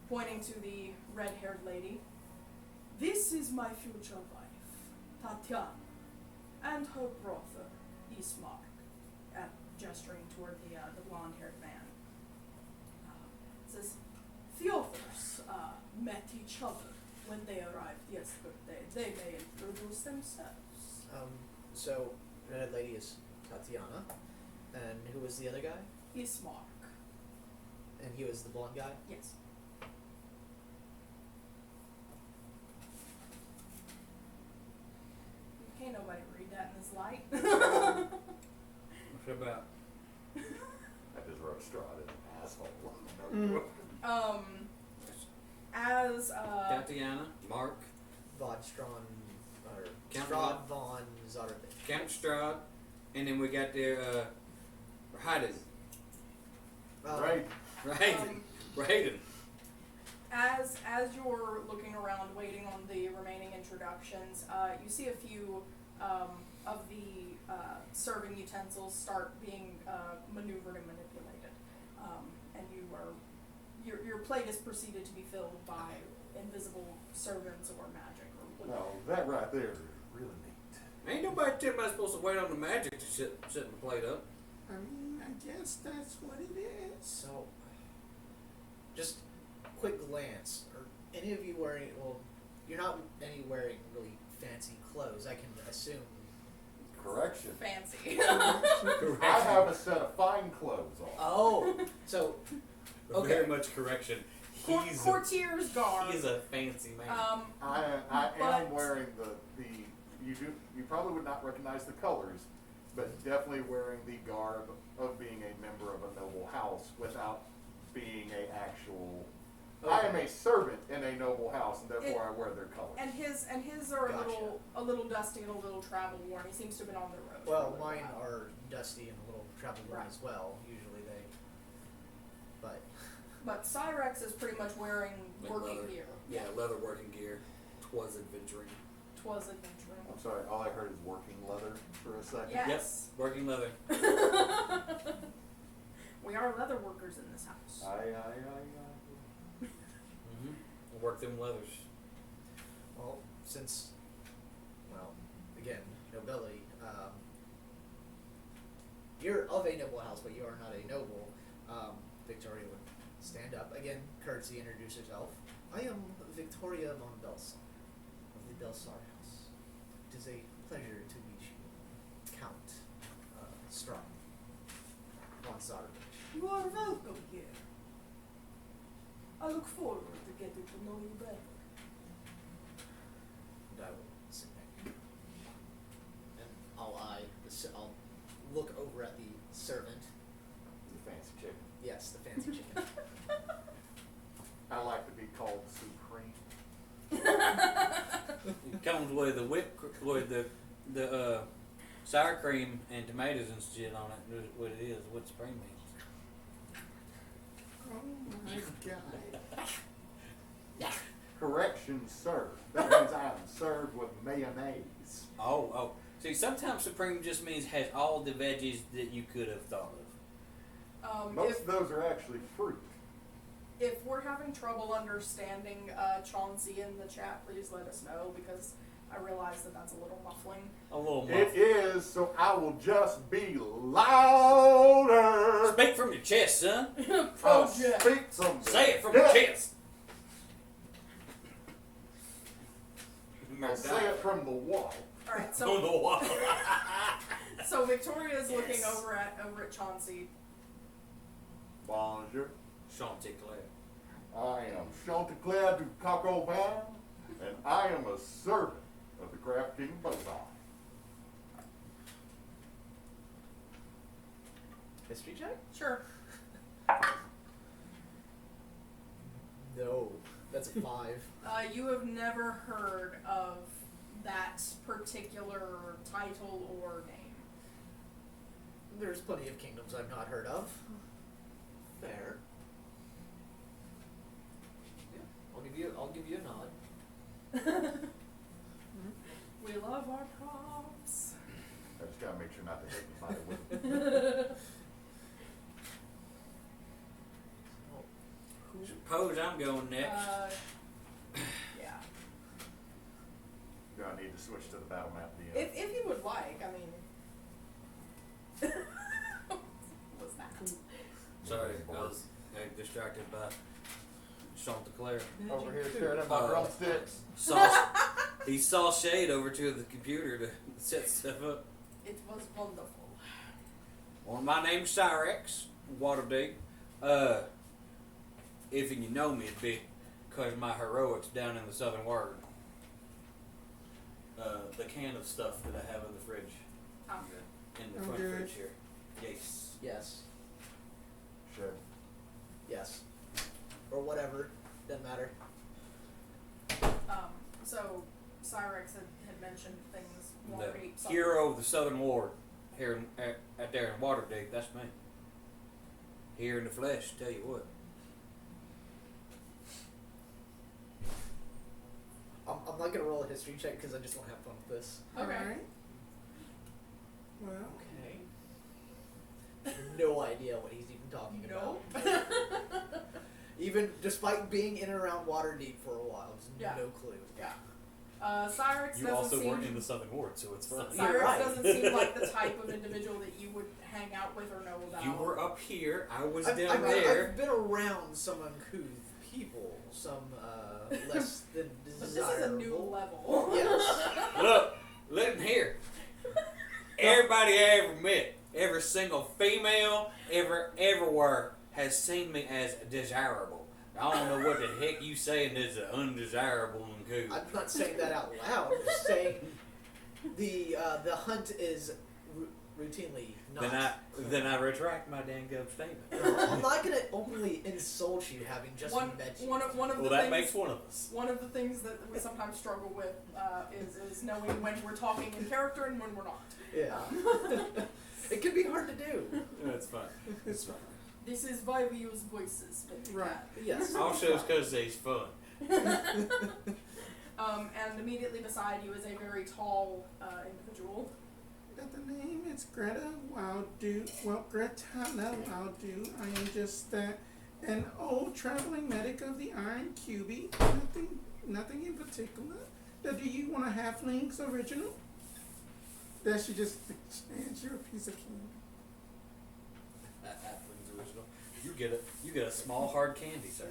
Pointing to the red-haired lady. This is my future wife, Tatiana, and her brother, Ismark, gesturing toward the blonde-haired man. Says, the others met each other when they arrived yesterday. They may introduce themselves. So, red lady is Tatiana, and who was the other guy? Ismark. And he was the blonde guy? Yes. Can't nobody read that in this light. What about? I just wrote Strahd as an asshole. As Tatiana, Mark, Von Strawn, or Count Strahd von Zarovich. Count Strahd, and then we got there, Raiden. Right. Raiden. As you're looking around, waiting on the remaining introductions, you see a few of the serving utensils start being maneuvered and manipulated, and your plate is proceeded to be filled by invisible servants or magic or whatever. No, that right there is really neat. Ain't nobody tell me I'm supposed to wait on the magic to set my plate up. I mean, I guess that's what it is. So, just quick glance. Are any of you wearing, well, you're not any wearing really fancy clothes, I can assume. Correction. Fancy. I have a set of fine clothes on. Oh, so, okay. Very much correction. Courtier's garb. He's a fancy man. I But- am wearing the you probably would not recognize the colors, but definitely wearing the garb of being a member of a noble house without being a actual. I am a servant in a noble house, and therefore I wear their colors. And his are Gotcha. a little dusty and a little travel worn. He seems to have been on the road. for a Well, little mine while. are dusty and a little travel worn Right. as well, usually they, but, But Syrex is pretty much wearing Like working leather. gear. Yeah, leather working gear. 'Twas adventuring. 'Twas adventuring. I'm sorry, all I heard is working leather for a second. Yes. Yep, working leather. We are leather workers in this house. Mm-hmm. We'll work them leathers. well, since, well, again, nobility, you're of a noble house, but you are not a noble. Victoria would stand up, again, courtesy, introduce herself. I am Viktoria von Belsar, of the Belsar House. It is a pleasure to meet you, Count Strahd von Zarovich. You are welcome here. I look forward to getting to know you better. And I will sit back. And I'll look over at the servant. The fancy chicken. Yes, the fancy chicken. I like to be called supreme. It comes with the sour cream and tomatoes and shit on it. That's what it is. What spring means. Oh my god. Correction, sir. That means I am served with mayonnaise. Oh. See, sometimes supreme just means has all the veggies that you could have thought of. Most of those are actually fruit. If we're having trouble understanding Chauncey in the chat, please let us know, because I realize that that's a little muffling. A little It muffled. is, so I will just be louder. Speak from your chest, son. Project. Speak some. Say it from your chest. I'll say it from the wall. All right, On so the wall. so Victoria is looking over at Chauncey. Bonjour. Chateclaire. I am Chateclaire du Coq au Vin, and I am a servant of the Craft King Bazaar. History check? Sure. No, that's a 5. You have never heard of that particular title or name. There's plenty of kingdoms I've not heard of. Fair. I'll give you a nod. We love our props. I just gotta make sure not to hit anybody with it. Suppose I'm going next. Yeah. Do I need to switch to the battle map at the end? If you would like, I mean. What's that? Sorry, I was distracted by Chateclaire. Over here staring at my drumsticks. He saw Shade over to the computer to set stuff up. It was wonderful. Well, my name's Syrex, Waterdeep. If you know me, it'd be because my heroics down in the Southern Ward. The can of stuff that I have in the fridge. I'm good. In the I'm front good. fridge here. Yes. Yes. Shit. Yes. Or whatever. Doesn't matter. So Syrex had mentioned things more The deep. hero of the Southern Ward here out there in Waterdeep. That's me. Here in the flesh, tell you what. I'm not gonna roll a history check because I just want to have fun with this. Okay. Alright. Well, Okay. No idea what he's even talking Nope. about. Even despite being in and around Waterdeep for a while, just Yeah. no clue. Yeah. Syrex You doesn't also seem. weren't in the Southern Ward, so it's fine. You're Syrex right. doesn't seem like the type of individual that you would hang out with or know about. You were up here. I was I've, down I've, there. I've been around some uncouth people, some less than But desirable. this is a new level. Yes. Look, listen here. Everybody I ever met, every single female everywhere has seen me as desirable. I don't know what the heck you saying is undesirable and cool. I'm not saying that out loud. I'm just saying the hunt is routinely not. Then I retract my dang gum statement. I'm not gonna openly insult you having just met you. One of Well, the that things, makes one of us. One of the things that we sometimes struggle with is knowing when we're talking in character and when we're not. Yeah. It can be hard to do. That's fine. it's fine. This is why we use voices. Right. Yes. Also, it's because they's fun. And immediately beside you is a very tall individual. Got the name, it's Greta Wilddew. Well, Gretahana Wilddew. I am just an old traveling medic of the Iron QB. Nothing in particular. Now, do you want a halfling's original? That should just chance your piece of candy. Halfling's original. You get a small hard candy, sir.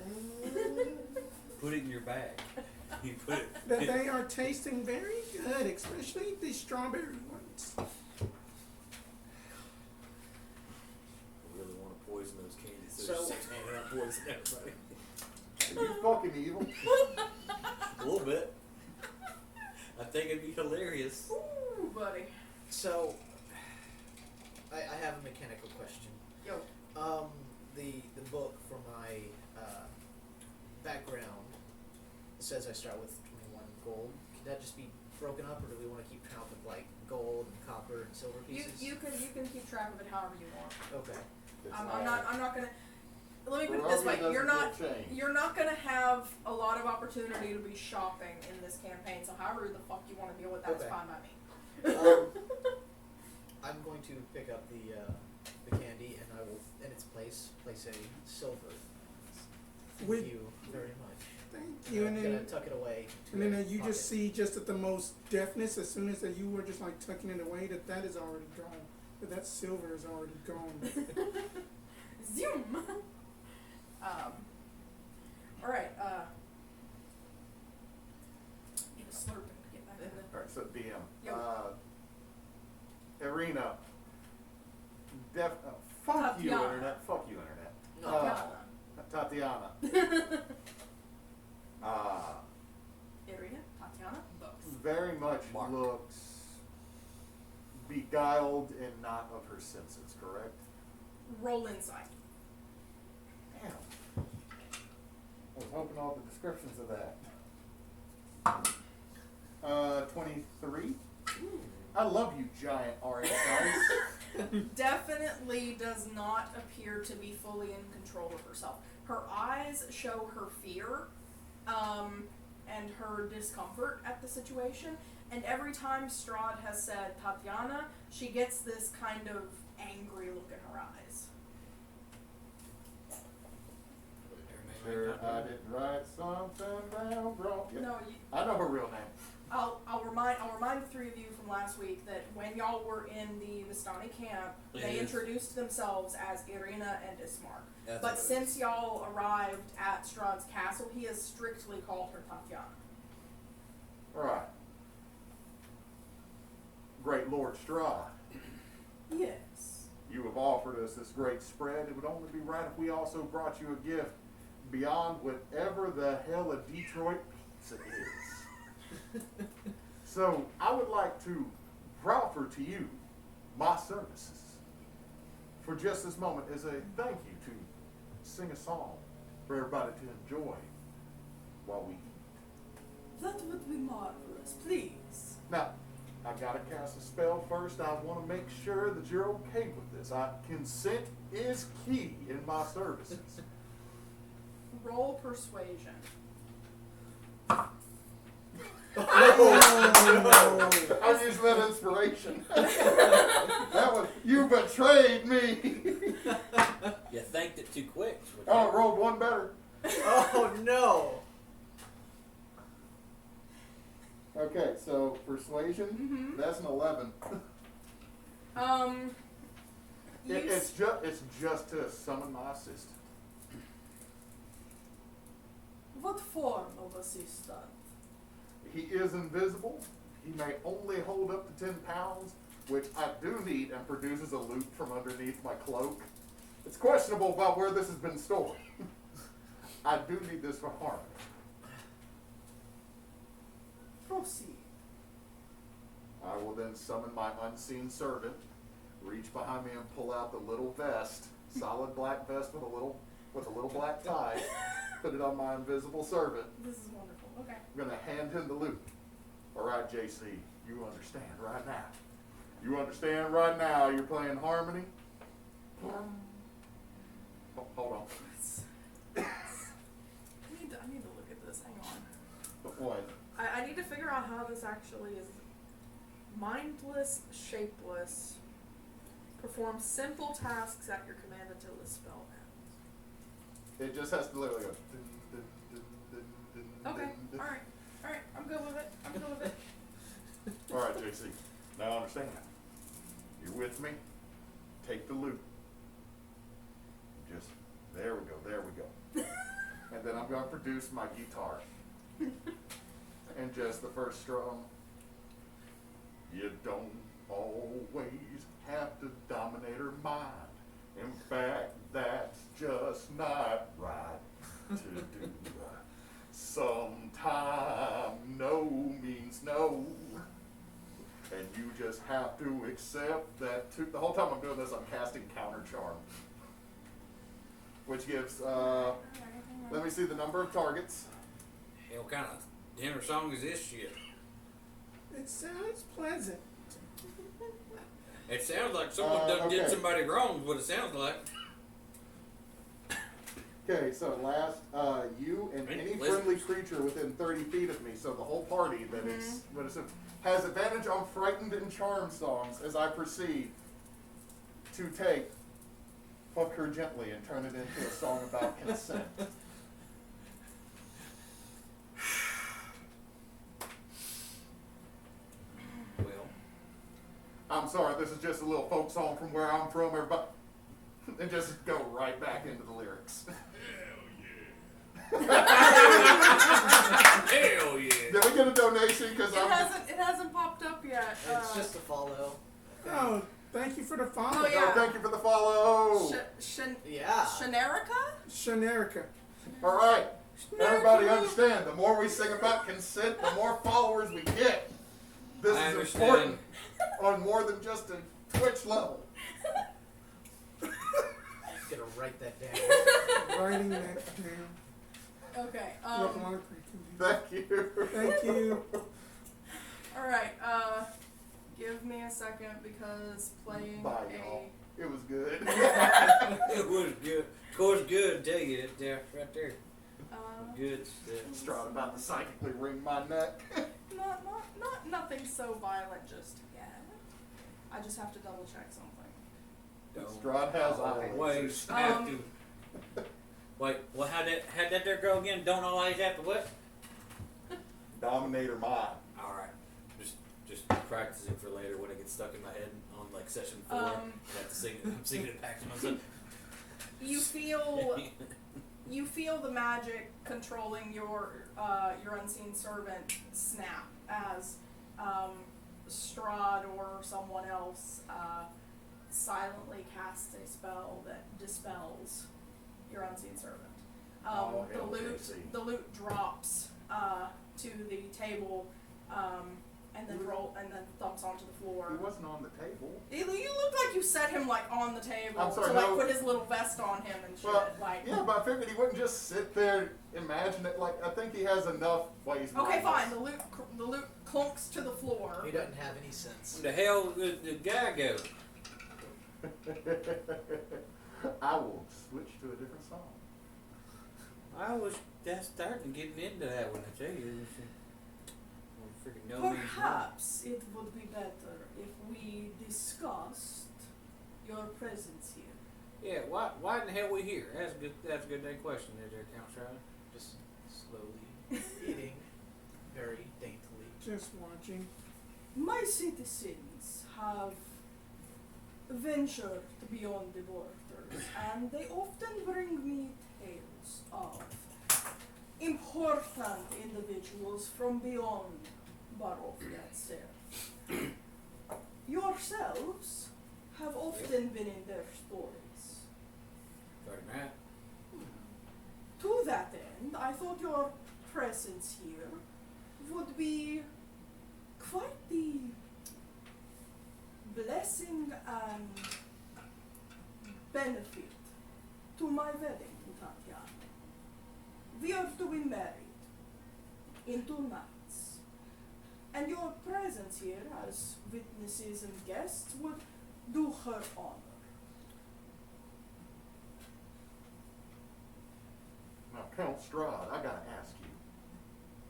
Put it in your bag. You put it. That they are tasting very good, especially the strawberry ones. I really want to poison those candies. So So- just handing out poison to everybody. Are you fucking evil? A little bit. I think it'd be hilarious. Ooh, buddy. So, I have a mechanical question. Yo. The book for my background says I start with 21 gold. Can that just be broken up, or do we want to keep count of like gold and copper and silver pieces? You can keep track of it however you want. Okay. I'm not gonna. Let me put it Barovia this way: doesn't you're not get changed. you're not gonna have a lot of opportunity to be shopping in this campaign. So however the fuck you want to deal with that's Okay. fine by me. I'm going to pick up the candy, and I will, in its place a silver. Thank With- you very much. Thank you. And I'm gonna then, tuck it away. and then you just see just at the most deafness, as soon as that you were just like tucking it away, that is already gone. That silver is already gone. Zoom. All right. Get a slurp and get back in the. Alright, so DM. Yep. Arena. Fuck you, Tatiana. Internet. Fuck you, Internet. No. Tatiana. Irina, Tatiana, both. Very much Mark. looks beguiled and not of her senses, correct? Roll insight. Damn. I was hoping all the descriptions of that. 23. I love you, giant orange dice. Definitely does not appear to be fully in control of herself. Her eyes show her fear, and her discomfort at the situation. And every time Strahd has said Tatiana, she gets this kind of angry look in her eyes. Sure, I didn't write something down wrong. Yeah. No, I know her real name. I'll remind the three of you from last week that when y'all were in the Vistani camp, they introduced themselves as Irina and Ismark. But since y'all arrived at Strahd's castle, he has strictly called her Tatiana. Alright. Great Lord Strahd, Yes. you have offered us this great spread. It would only be right if we also brought you a gift beyond whatever the hell a Detroit pizza is. So I would like to proffer to you my services for just this moment as a thank you to sing a song for everybody to enjoy while we eat. That would be marvelous. Please. Now, I gotta cast a spell first. I want to make sure that you're okay with this. Consent is key in my services. Roll persuasion. I'm using that inspiration. That was, you betrayed me. You thanked it too quick. Oh, I rolled one better. Oh no! Okay, so persuasion, that's an 11. It's just to summon my assistant. What form of assistant? He is invisible. He may only hold up to 10 pounds, which I do need, and produces a loot from underneath my cloak. It's questionable about where this has been stored. I do need this for harmony. Proceed. I will then summon my unseen servant, reach behind me and pull out the little vest, solid black vest with a little black tie, put it on my invisible servant. This is wonderful. Okay. I'm gonna hand him the loot. All right, JC, you understand right now. You understand right now. You're playing harmony. Oh, hold on. I need to look at this. Hang on. What? I need to figure out how this actually is. Mindless, shapeless. Perform simple tasks at your command until the spell ends. It just has to literally go. Okay. All right. I'm good with it. All right, JC. Now understand. You're with me. Take the loot. Just there we go. And then I'm gonna produce my guitar. And just the first strum. You don't always have to dominate her mind. In fact, that's just not right to do. Sometime no means no. And you just have to accept that the whole time I'm doing this, I'm casting Counter Charm. Which gives, let me see the number of targets. Hey, what kind of dinner song is this shit? It sounds pleasant. It sounds like someone done okay. did somebody wrong, is what it sounds like. Okay, so last, you and any friendly creature within 30 feet of me, so the whole party that is, what is it, has advantage on frightened and charmed songs as I proceed to take Fuck Her Gently and turn it into a song about consent. Well, I'm sorry, this is just a little folk song from where I'm from, everybody. And just go right back into the lyrics. hell yeah. Did we get a donation? Because It hasn't popped up yet. It's just a follow. Oh, thank you for the follow. Oh, yeah. thank you for the follow. Yeah. Shanerica? Shanerica. All right. Everybody understand, the more we sing about consent, the more followers we get. This I is understand. important on more than just a Twitch level. Gonna write that down. Writing that down. Okay. Look, Mark, Thank you. thank you. Alright, give me a second because playing Bye, y'all. It was good. It was good. Of course, good. Tell you it there, right there. Good stuff. Strahd about to psychically wring my neck. Nothing so violent just yet. I just have to double check something. Strahd has eyes. Always have to. Wait, well, how'd that there go again? Don't always have to what? Dominator mind. Alright. Just practice it for later when it gets stuck in my head on like session 4. I have to sing it. I'm singing it back to myself. You feel the magic controlling your unseen servant snap as Strahd or someone else silently casts a spell that dispels your unseen servant. The loot drops to the table and then thumps onto the floor. He wasn't on the table. You look like you set him like on the table I'm sorry, to like no. put his little vest on him and shit. Well, like yeah, but I figured he wouldn't just sit there, imagine it. Like, I think he has enough ways. okay, fine. The loot clunks to the floor. He doesn't have any sense. Where the hell did the guy go? I will switch to a different song. I was just starting getting into that one, I tell you. Freaking no means Perhaps it would be better if we discussed your presence here. Yeah, why in the hell we here? That's a good day question there, Count Strahd. Just slowly eating, very daintily. Just watching. My citizens have ventured beyond the borders, and they often bring me tales of important individuals from beyond Barovia itself. Yourselves have often been in their stories. Sorry, Matt. To that end, I thought your presence here would be quite the blessing and benefit to my wedding to Tatiana. We are to be married in 2 nights, and your presence here as witnesses and guests would do her honor. Now, Count Strahd, I gotta ask you.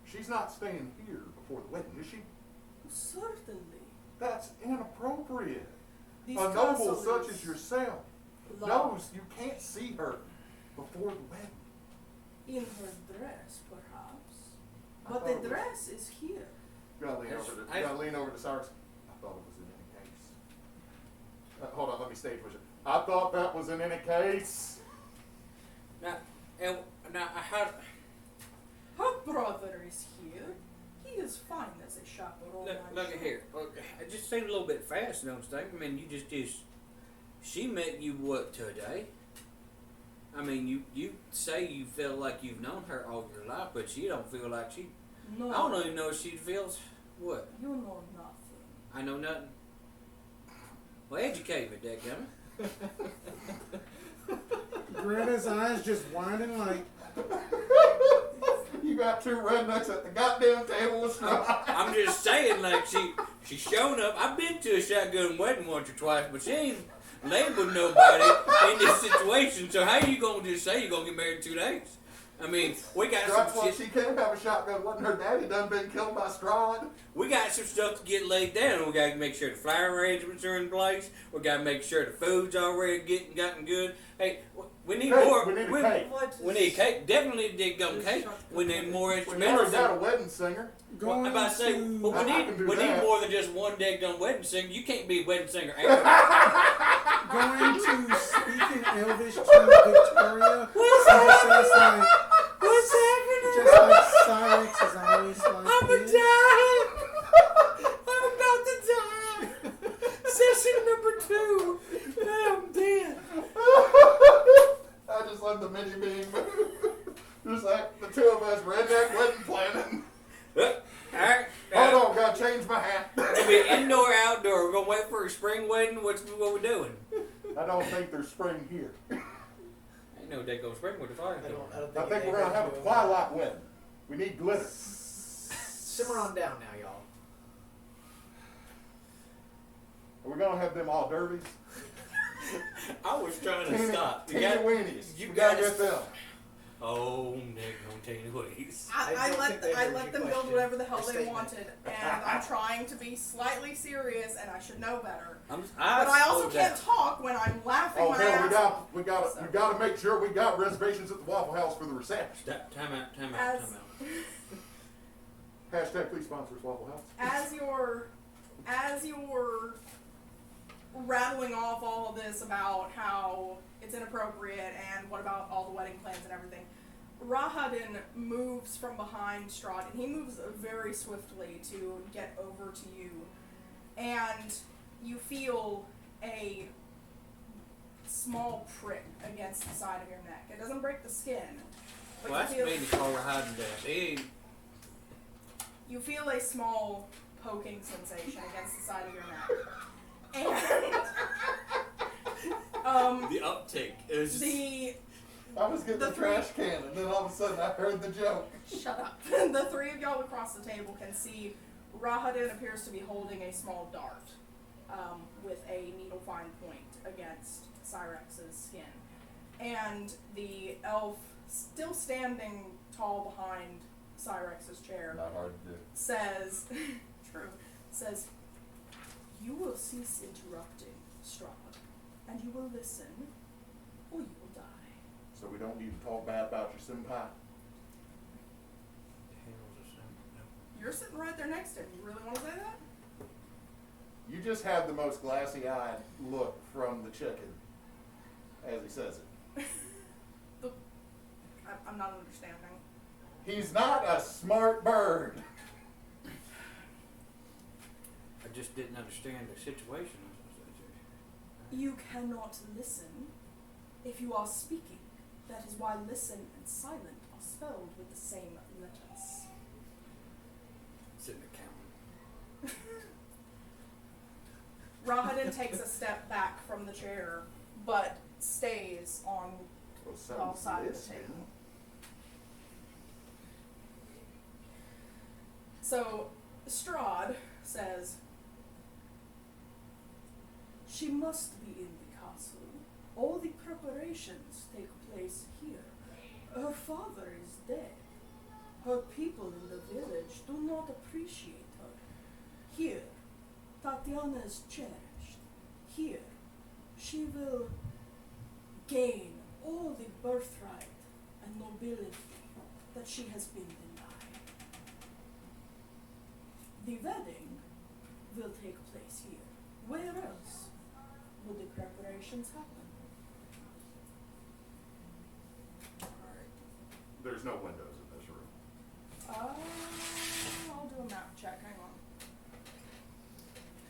She's not staying here before the wedding, is she? Certainly. That's inappropriate. This A noble castle such is as yourself large. knows you can't see her before the wedding. In her dress, perhaps. I But thought the it was- dress is here. You gotta lean over to Syrex. I thought it was in any case. Hold on, let me stage push it. I thought that was in any case. Now I had. Her brother is here. He is fine as a chaperone. Look at here. Look, it just seemed a little bit fast, don't you think? I mean, you just. She met you what today? I mean, you say you feel like you've known her all your life, but she don't feel like she. No. I don't even know if she feels what. You know nothing. I know nothing. Well, educate me, dadgummit. Greta's eyes just widened like, You got 2 rednecks at the goddamn table with Strahd. I'm just saying, like she's shown up. I've been to a shotgun wedding once or twice, but she ain't labeled nobody in this situation. So how you gonna just say you're gonna get married in 2 days? I mean, we got That's some why shit. she can't have a shotgun. Wasn't her daddy done been killed by Strahd? We got some stuff to get laid down. We got to make sure the flower arrangements are in place. We got to make sure the food's already gotten good. Hey, we need Cake. more. We need a cake. We need cake. Definitely dig gum cake. We need more We already instrumentals. got a wedding singer. Well, I'm going about to say, to but I can do we need that. more than just one dead gum wedding singer. You can't be a wedding singer. going to speak in Elvish to Viktoria. What's and just says like, What's happening? just like Syrex is always like I'm a this. dying. I'm about to die. Session number 2. I'm dead. I just love the mini being move. Just like the 2 of us redneck wedding planning. Alright. Hold on, gotta change my hat. It'll be indoor, outdoor. We're gonna wait for a spring wedding. What we doing? I don't think there's spring here. Ain't no day go spring with the fire. I don't I think it we're gonna have a will. twilight wedding. We need glitter. Simmer on down now, y'all. Are we gonna have them all derbies? I was trying to Teeny stop. weenies. You We got gotta get them. Oh, Nick, don't take anyways. I don't think they let heard your them build question whatever the hell or they statement. wanted, and I'm trying to be slightly serious, and I should know better. But But I also slowed can't down. talk when I'm laughing my Okay, ass off. we got to make sure we got reservations at the Waffle House for the reception. Time out. As- Hashtag please sponsor us, Waffle House. As you're rattling off all of this about how it's inappropriate and what about all the wedding plans and everything, Rahadin moves from behind Strahd, and he moves very swiftly to get over to you, and you feel a small prick against the side of your neck. It doesn't break the skin, but Well, that's you feel made to call her hiding death. He ain't. you feel a small poking sensation against the side of your neck. And The uptake. It was just. I was getting The the three- trash can, and then all of a sudden I heard the joke. shut up. The three of y'all across the table can see Rahadin appears to be holding a small dart with a needle fine point against Syrex's skin. And the elf, still standing tall behind Syrex's chair, Not hard to do. says, says, you will cease interrupting, Strahd, and you will listen, or you will die. So we don't need to talk bad about your senpai. You're sitting right there next to him. You really want to say that? You just have the most glassy-eyed look from the chicken as he says it. I'm not understanding. He's not a smart bird. I just didn't understand the situation. You cannot listen if you are speaking. That is why listen and silent are spelled with the same letters. Sitting there counting. Rahadin takes a step back from the chair, but stays on y'all's side of the table. So, Strahd says, she must be in the castle. All the preparations take place here. Her father is dead. Her people in the village do not appreciate her. Here, Tatiana is cherished. Here, she will gain all the birthright and nobility that she has been denied. The wedding will take place here. Where else will the preparations happen? There's no windows in this room. I'll do a map check. Hang on.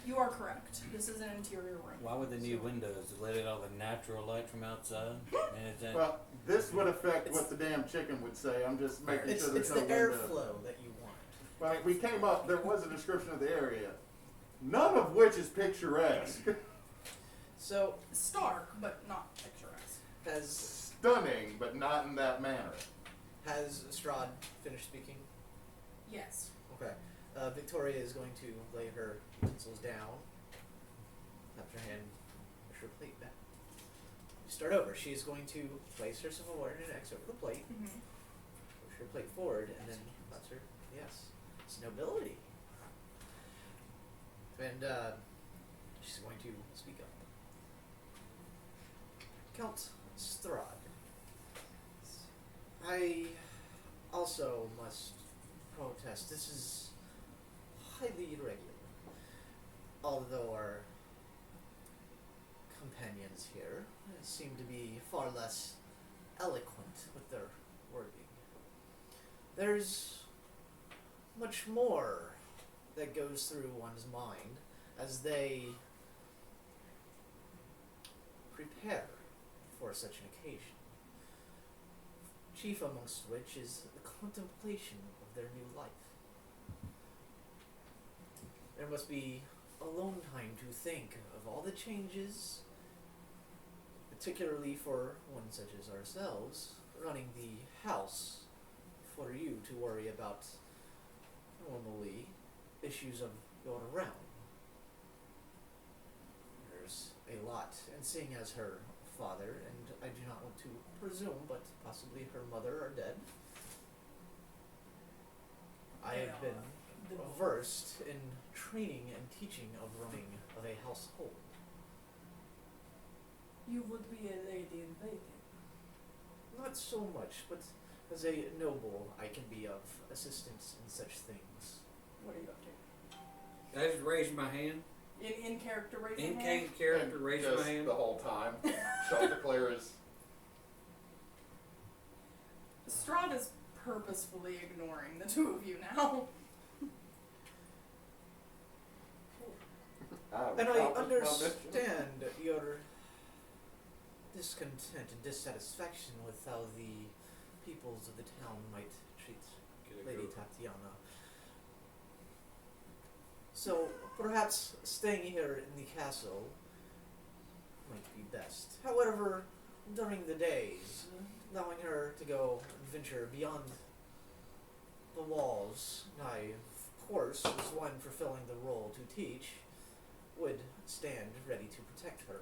You are correct. This is an interior room. Why would they need windows to let in all the natural light from outside? And it's that- Well, this would affect what the damn chicken would say. I'm just making It's sure there's the no window. airflow that you want. Right, we came up, there was a description of the area, none of which is picturesque. So, Stark, but not picturesque. has Stunning, but not in that manner. Strahd finished speaking? Yes. Okay. Viktoria is going to lay her pencils down. Tap her hand, push her plate back. Start over. She is going to place her subordinate X over the plate, Mm-hmm. push her plate forward, and then that's her. Yes. It's nobility. And she's going to speak up. Count Strahd. I also must protest. This is highly irregular. Although our companions here seem to be far less eloquent with their wording. There's much more that goes through one's mind as they prepare for such an occasion. Chief amongst which is the contemplation of their new life. There must be alone time to think of all the changes, particularly for one such as ourselves, running the house, for you to worry about normally issues of your realm. There's a lot, and seeing as her father, and I do not want to presume, but possibly her mother are dead. I have been versed in training and teaching of running of a household. You would be a lady in waiting. Not so much, but as a noble, I can be of assistance in such things. What are you up to? I just raised my hand. In character raising In hand? character, And raising just my hand. the whole time. Chateclaire is. Strahd is purposefully ignoring the two of you now. And I accomplished my mission. understand your discontent and dissatisfaction with how the peoples of the town might treat Lady Tatiana. So perhaps staying here in the castle might be best. However, during the days, allowing her to go and venture beyond the walls, I, of course, as one fulfilling the role to teach, would stand ready to protect her.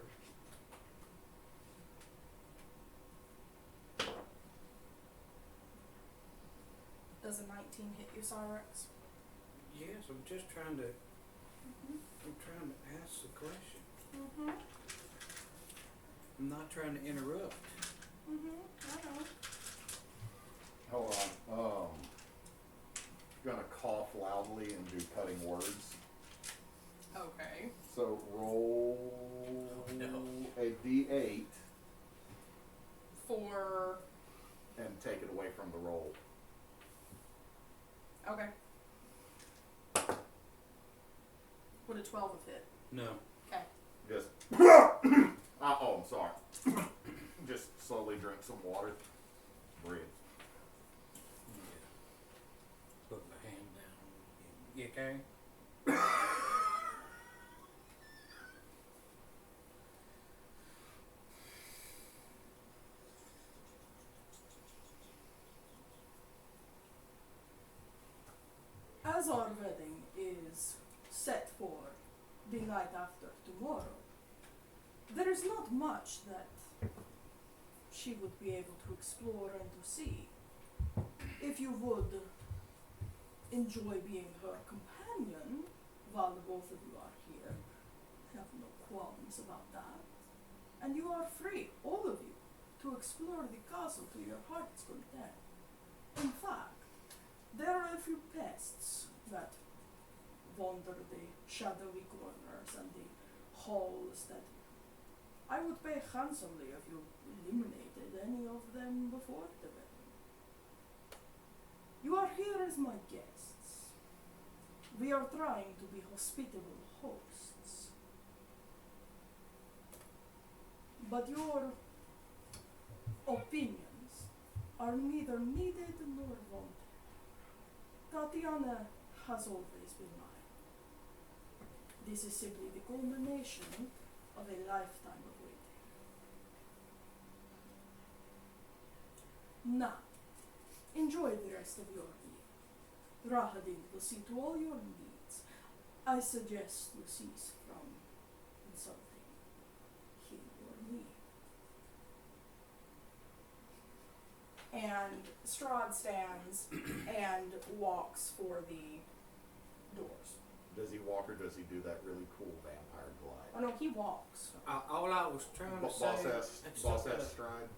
Does a 19 hit you, Syrex? Yes, I'm just trying to. I'm trying to ask the question. Mm-hmm. I'm not trying to interrupt. Mm-hmm. I know. Hold on. Gonna cough loudly and do cutting words. Okay. So roll No. a d8 For... and take it away from the roll. Okay. Would a 12 have hit? No. Okay. Just. Oh, I'm sorry. Just slowly drink some water. Breathe. Yeah. Put my hand down. You okay? As our wedding is set for the night after tomorrow, there is not much that she would be able to explore and to see. If you would enjoy being her companion while the both of you are here, I have no qualms about that. And you are free, all of you, to explore the castle to your heart's content. In fact, there are a few pests that wander the shadowy corners and the halls that I would pay handsomely if you eliminated any of them before the wedding. You are here as my guests. We are trying to be hospitable hosts. But your opinions are neither needed nor wanted. Tatiana has always been mine. This is simply the culmination of a lifetime of waiting. Now, enjoy the rest of your meal. Rahadin will see to all your needs. I suggest you cease from insulting him or me. And Strahd stands and walks for the doors. Does he walk or does he do that really cool vampire glide? Oh no, he walks. All I was trying to Boss say. has stride.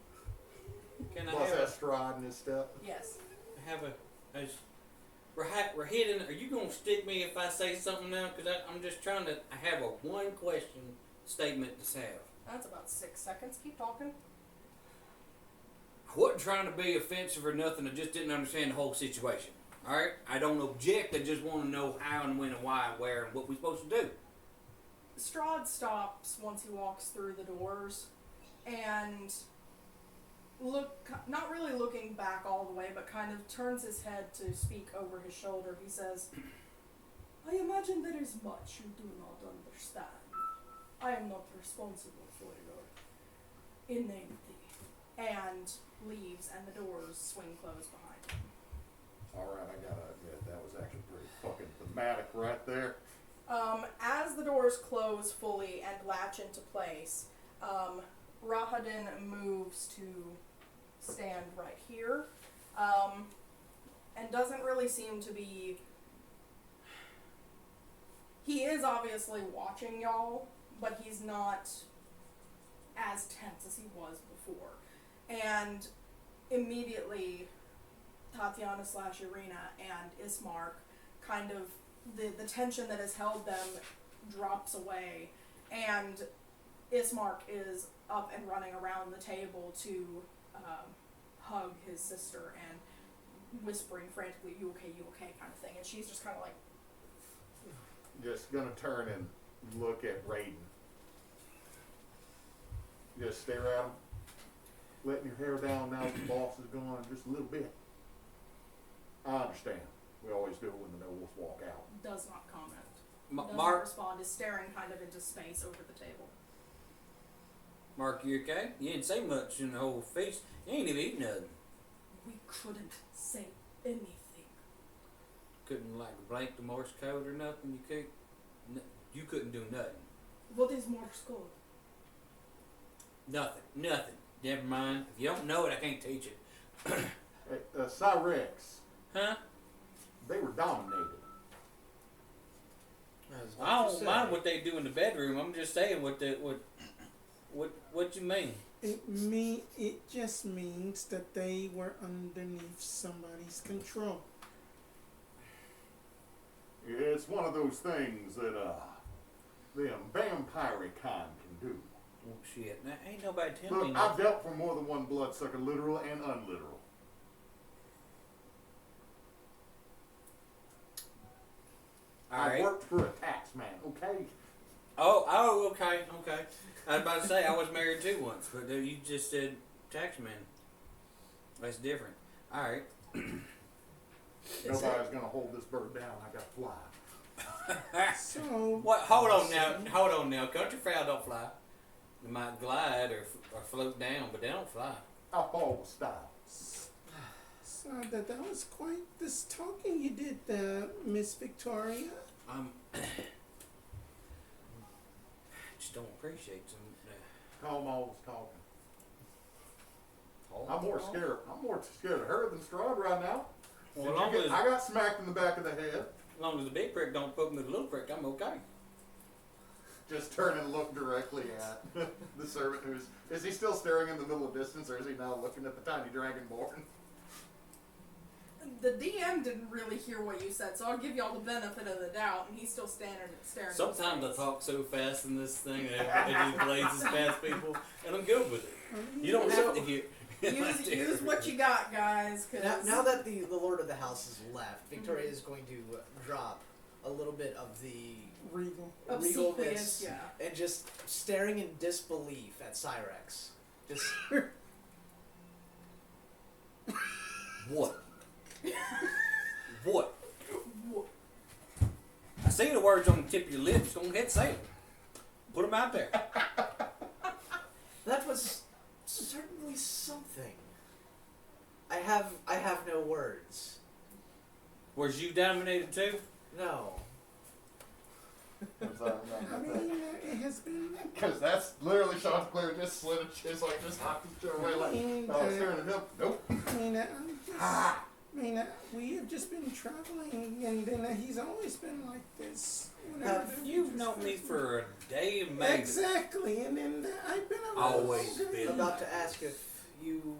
Can I Boss have has stride in his step. Yes. have a Rahadin, are you gonna stick me if I say something now? Cause I'm just trying to. I have a one question statement to have. That's about 6 seconds. Keep talking. I wasn't trying to be offensive or nothing. I just didn't understand the whole situation. All right, I don't object. I just want to know how and when and why and where and what we're supposed to do. Strahd stops once he walks through the doors and not really looking back all the way, but kind of turns his head to speak over his shoulder. He says, I imagine there is much you do not understand. I am not responsible for your inanity. And leaves, and the doors swing closed behind him. Alright, I gotta admit, that was actually pretty fucking thematic right there. As the doors close fully and latch into place, Rahadin moves to stand right here, and doesn't really seem to be. He is obviously watching y'all, but he's not as tense as he was before. And immediately, Tatiana / Irina and Ismark, kind of the tension that has held them drops away, and Ismark is up and running around the table to hug his sister and whispering frantically, you okay, kind of thing. And she's just kind of like, Just gonna turn and look at Raiden. Just stare at him. Letting your hair down now that the boss is gone just a little bit. I understand. We always do when the nobles walk out. does not comment. Does not Mark, respond, is staring kind of into space over the table. Mark, you okay? You didn't say much in the whole feast. You ain't even eating nothing. We couldn't say anything. Couldn't like blank the Morse code or nothing. You couldn't do nothing. What is Morse code? Nothing. Never mind. If you don't know it, I can't teach it. Hey, Syrex, Huh? they were dominated. I don't mind what they do in the bedroom. I'm just saying what you mean. It just means that they were underneath somebody's control. It's one of those things that them vampire kind can do. Oh shit! Now ain't nobody telling me Look, nothing. I've dealt for more than one bloodsucker, literal and unliteral. I Alright. worked for a tax man, okay? Oh, okay. I was about to say I was married too once, but you just said taxman. That's different. All right. Nobody's gonna hold this bird down. I got to fly. So What? Hold on now. Country fowl don't fly. They might glide or float down, but they don't fly. I fall with style. So that was quite this talking you did, Miss Victoria. Just don't appreciate some. Tom always talking. I'm more scared of her than Strahd right now. Well, I got smacked in the back of the head. as long as the big prick don't poke me with the little prick, I'm okay. Just turn and look directly at the servant is he still staring in the middle of distance, or is he now looking at the tiny dragonborn? The DM didn't really hear what you said, so I'll give y'all the benefit of the doubt, and he's still staring into Sometimes I space. talk so fast in this thing, and it just blazes past people, and I'm good with it. You don't have to hear. Use what you got, guys. Cause Now that the Lord of the House has left, Victoria is going to drop a little bit of the Regal. obsequious, regalness yeah. and just staring in disbelief at Syrex. Just What? What? I see the words on the tip of your lips. Go ahead, say them. Put them out there. that was certainly something. I have no words. Was you dominated too? No. I mean, it has been. Because that's literally Chateclaire just slid a just like just knocked his chair away like staring at him. Nope. I mean, we have just been traveling, and then he's always been like this. whenever the- You've known me for a day, maybe. Exactly, and then I've been around Always longer. been. About to ask if you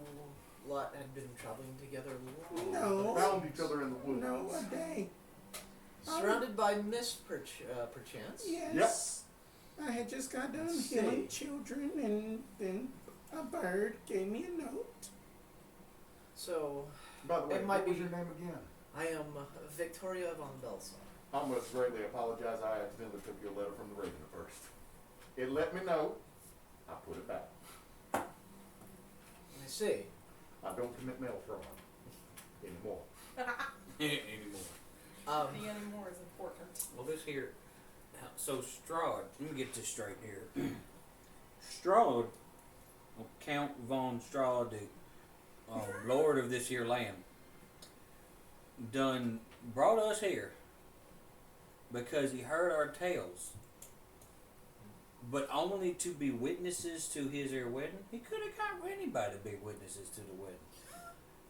lot had been traveling together long. No. Found each other in the woods. No, a day. Surrounded by mist, perchance. Yes. I had just got done Let's healing see. children, and then a bird gave me a note. So, By the way, It might what was be- your name again? I am Victoria von Belsa. I must greatly apologize. I accidentally took your letter from the Raven at first. It let me know. I put it back. I see. I don't commit mail fraud anymore. Anymore. The anymore is important. Well, this here. So Strahd, let me get this straight here. Strahd, Count von Strahd, Lord of this here land, done brought us here because he heard our tales. but only to be witnesses to his or her wedding. He could have got anybody to be witnesses to the wedding.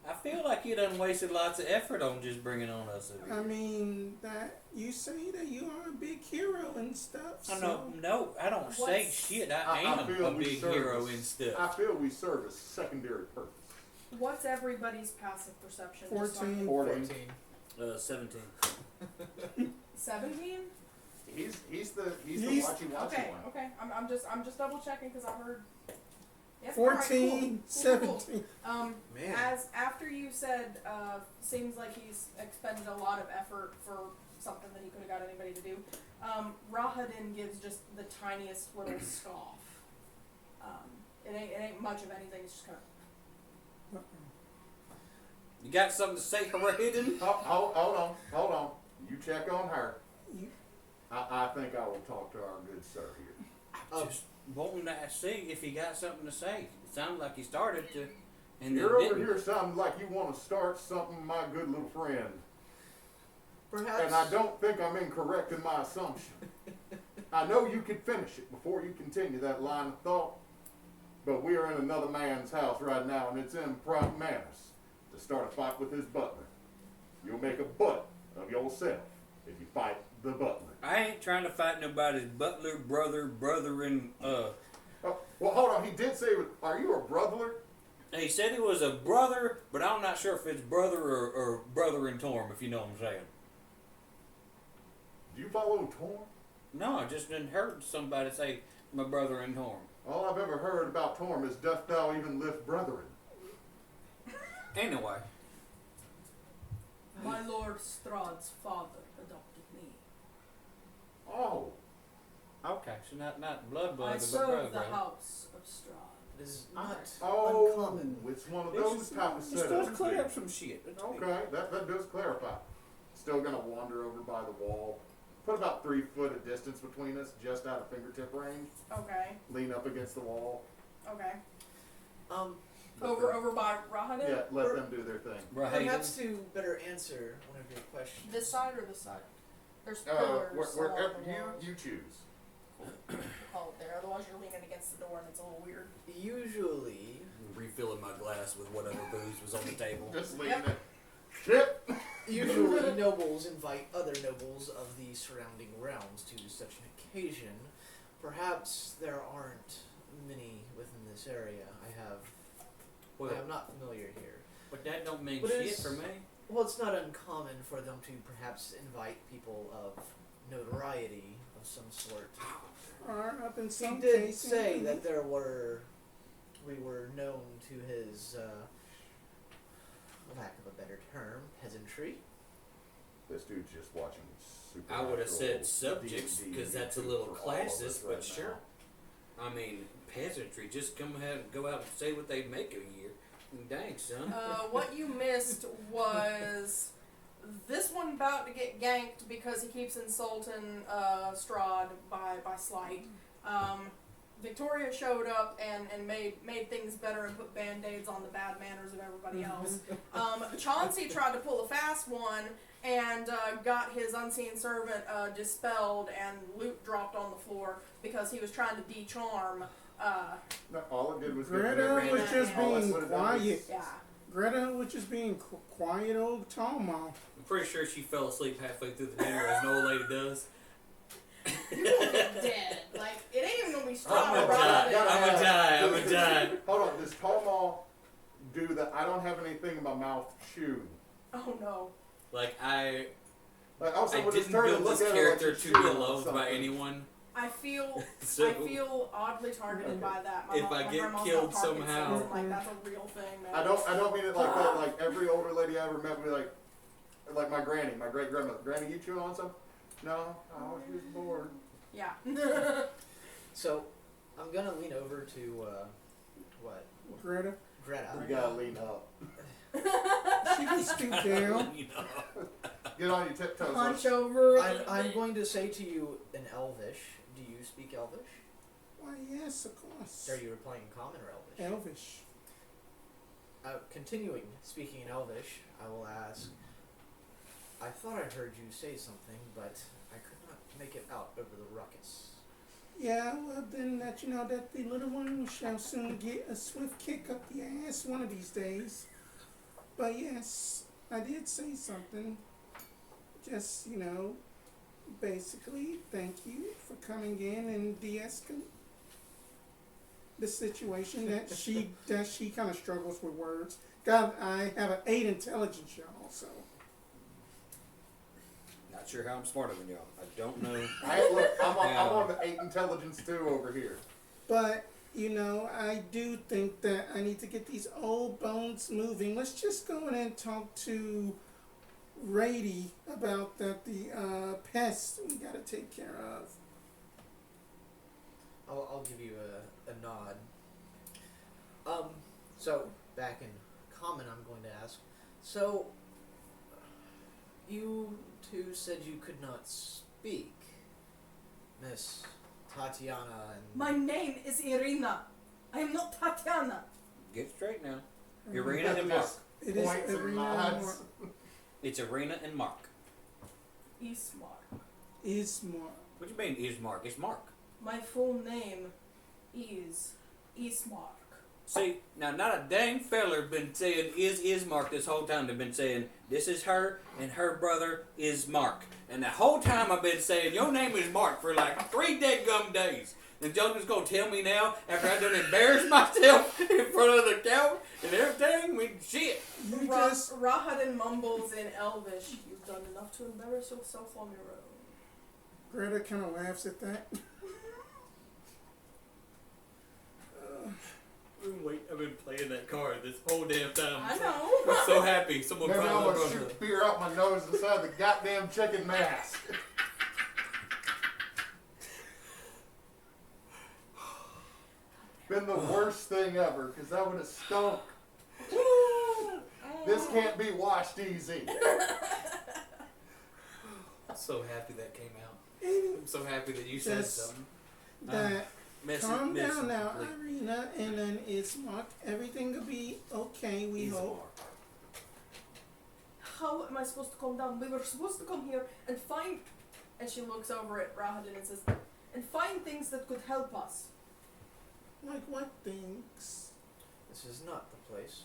I feel like he done wasted lots of effort on just bringing on us. I mean, that you say that you are a big hero and stuff. I know, no, I don't say shit. I am feel a we big serve hero a- and stuff. I feel we serve a secondary purpose. What's everybody's passive perception? Just so I 14. can- 14. 17. 17? He's the He's- watchy Okay, one. okay. I'm just double checking because I heard. Yep, 14, alright, cool. 17. Man. As after you said, seems like he's expended a lot of effort for something that he could have got anybody to do. Rahadin gives just the tiniest little scoff. It ain't much of anything. It's just kind of. You got something to say, Rahadin? Hold on. You check on her. You- I think I will talk to our good sir here. Just wanting to see if he got something to say. It sounded like he started to, and You're then over didn't. here sounding like you want to start something, my good little friend. Perhaps. And I don't think I'm incorrect in my assumption. I know you could finish it before you continue that line of thought, but we are in another man's house right now, and it's improper manners to start a fight with his butler. You'll make a butt of yourself if you fight the butler. I ain't trying to fight nobody's butler, brother-in. Oh, well, hold on. He did say, are you a brother? He said he was a brother, but I'm not sure if it's brother or brother-in-torm, if you know what I'm saying. Do you follow Torm? No, I just didn't heard somebody say my brother-in-torm. All I've ever heard about Torm is, doth thou even lift brethren? Anyway, My Lord Strahd's father adopted me. Oh, okay, so not blood brother, I but serve brother. the house of Strahd. It is not oh, uncommon. it's one of those type of Just setups. clear up some shit. That's all. Okay, that does clarify. Still gonna wander over by the wall. Put about 3 foot of distance between us, just out of fingertip range. Okay, Lean up against the wall. okay. Over by Rahadin? Yeah, let them do their thing. Perhaps to better answer one of your questions. This side or this side? There's pillars Wherever along the walls. you choose. Hold it there, otherwise you're leaning against the door and it's a little weird. Usually, Refilling my glass with whatever booze was on the table. Just lean Yep. it. Chip. usually nobles invite other nobles of the surrounding realms to such an occasion. Perhaps there aren't many within this area. Well, I am not familiar here. but that don't mean But shit it's- for me. Well, it's not uncommon for them to perhaps invite people of notoriety of some sort. Up in He some did cases. say that we were known to his, lack of a better term, peasantry. This dude's just watching super. I would have said subjects because that's a little classist, but sure. I mean, peasantry, just come ahead and go out and say what they make a year. Dang, son. What you missed was this one about to get ganked because he keeps insulting Strahd by slight. Victoria showed up and made things better and put band-aids on the bad manners of everybody else. Chauncey tried to pull a fast one and got his unseen servant dispelled and loot dropped on the floor because he was trying to de-charm. No, all it did was Greta get was ran just out. All being it would've done quiet. is- Yeah. Greta was just being quiet old Toma. I'm pretty sure she fell asleep halfway through the dinner, as an old lady does. Dead. Like, it ain't even gonna be Strahd. I'm or gonna die. Rahadin. I'm gonna die. I'm gonna die. Hold on, does Tomal do that? I don't have anything in my mouth chew. Oh no. Like, I Also, when it's didn't turn build look this at her character like she's to be chewing on loved by something. anyone. I feel So, I feel oddly targeted by that. My if mom, I my get grandma's killed got Parkinson's, somehow- and, like, that's a real thing, man. I don't mean it like that. Like every older lady I ever met would be like my granny, my great grandmother. Granny, you chewing on something? No, I was just bored. Yeah. So, I'm gonna lean over to, what? Greta, Greta. You gotta lean up. she can stoop down. You know. Get on your tiptoes. Punch over. I'm going to say to you in Elvish. Do you speak Elvish? Why, yes, of course. Are you replying in Common or Elvish? Elvish. Continuing speaking in Elvish, I will ask. I thought I heard you say something, but I could not make it out over the ruckus. Yeah, well then that you know that the little one shall soon get a swift kick up the ass one of these days. But yes, I did say something. Just, basically thank you for coming in and de-escalate the situation that she kind of struggles with words. God, I have an 8 intelligence, y'all, so. Not sure how I'm smarter than y'all. I don't know. Look, I'm on the 8 intelligence too over here. But, I do think that I need to get these old bones moving. Let's just go in and talk to Rady about the pest we gotta take care of. I'll give you a nod. So back in common, I'm going to ask. So, you two said you could not speak, Miss Tatiana and. My name is Irina. I am not Tatiana. Get straight now. Irina and Mark. It is Points and Irina nods. It's Irina and Mark. Ismark. Ismark. What do you mean is Mark? It's Mark. My full name is Ismark. See, now not a dang feller been saying is Mark this whole time. They've been saying this is her and her brother is Mark. And the whole time I've been saying your name is Mark for like 3 dead gum days. And Joker's gonna tell me now after I done embarrassed myself in front of the couch and everything? I mean, shit. You just Rahadin mumbles in Elvish. You've done enough to embarrass yourself on your own. Greta kind of laughs at that. Wait, I've been playing that card this whole damn time. I know. I'm so happy. Someone Maybe I'm finally gonna brought shoot it. beer out my nose inside the goddamn chicken mask. Been the worst thing ever, because that would have stunk. This can't be washed easy. I'm so happy that came out. I'm so happy that you said Just something. that. Calm down Message now, complete. Irina, and then Ismark. Everything will be okay, we Is hope. Mark. How am I supposed to calm down? We were supposed to come here and find... And she looks over at Rahadin and says, and find things that could help us. Like what things? This is not the place.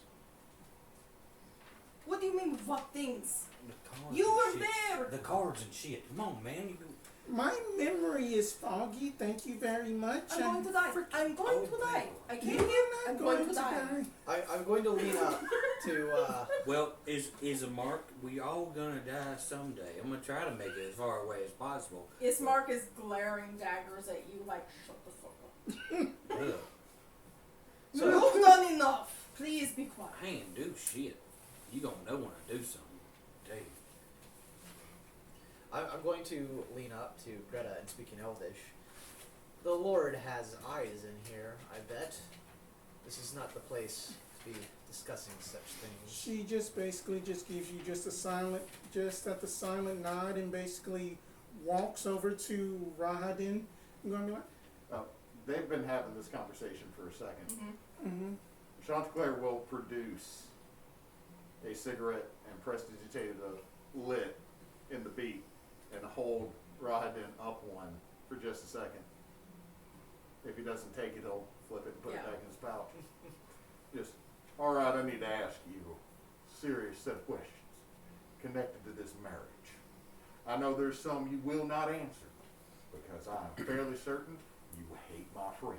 What do you mean, what things? The cards You and were shit. there! The cards and shit. Come on, man. You can... My memory is foggy, thank you very much. I'm going to die. I'm going old to die. people. I came You're here. not I'm going to die. I'm going to lean up to. Well, is a Mark? We all gonna die someday. I'm gonna try to make it as far away as possible. Ismark is glaring daggers at you like, shut the fuck up. Ugh. So You've done enough. Please be quiet. I ain't do shit. You gonna know when I do something. Tell you. I'm going to lean up to Greta and speak in Elvish. The Lord has eyes in here, I bet. This is not the place to be discussing such things. She just basically just gives you just the silent nod and basically walks over to Rahadin. You gonna be like, They've been having this conversation for a second. mm-hmm. Chateclaire will produce a cigarette and prestidigitate a lit in the beat and hold Rahadin up one for just a second. If he doesn't take it, he'll flip it and put it Yeah. back in his pouch. Just, all right, I need to ask you a serious set of questions connected to this marriage. I know there's some you will not answer because I am fairly certain you hate my friend.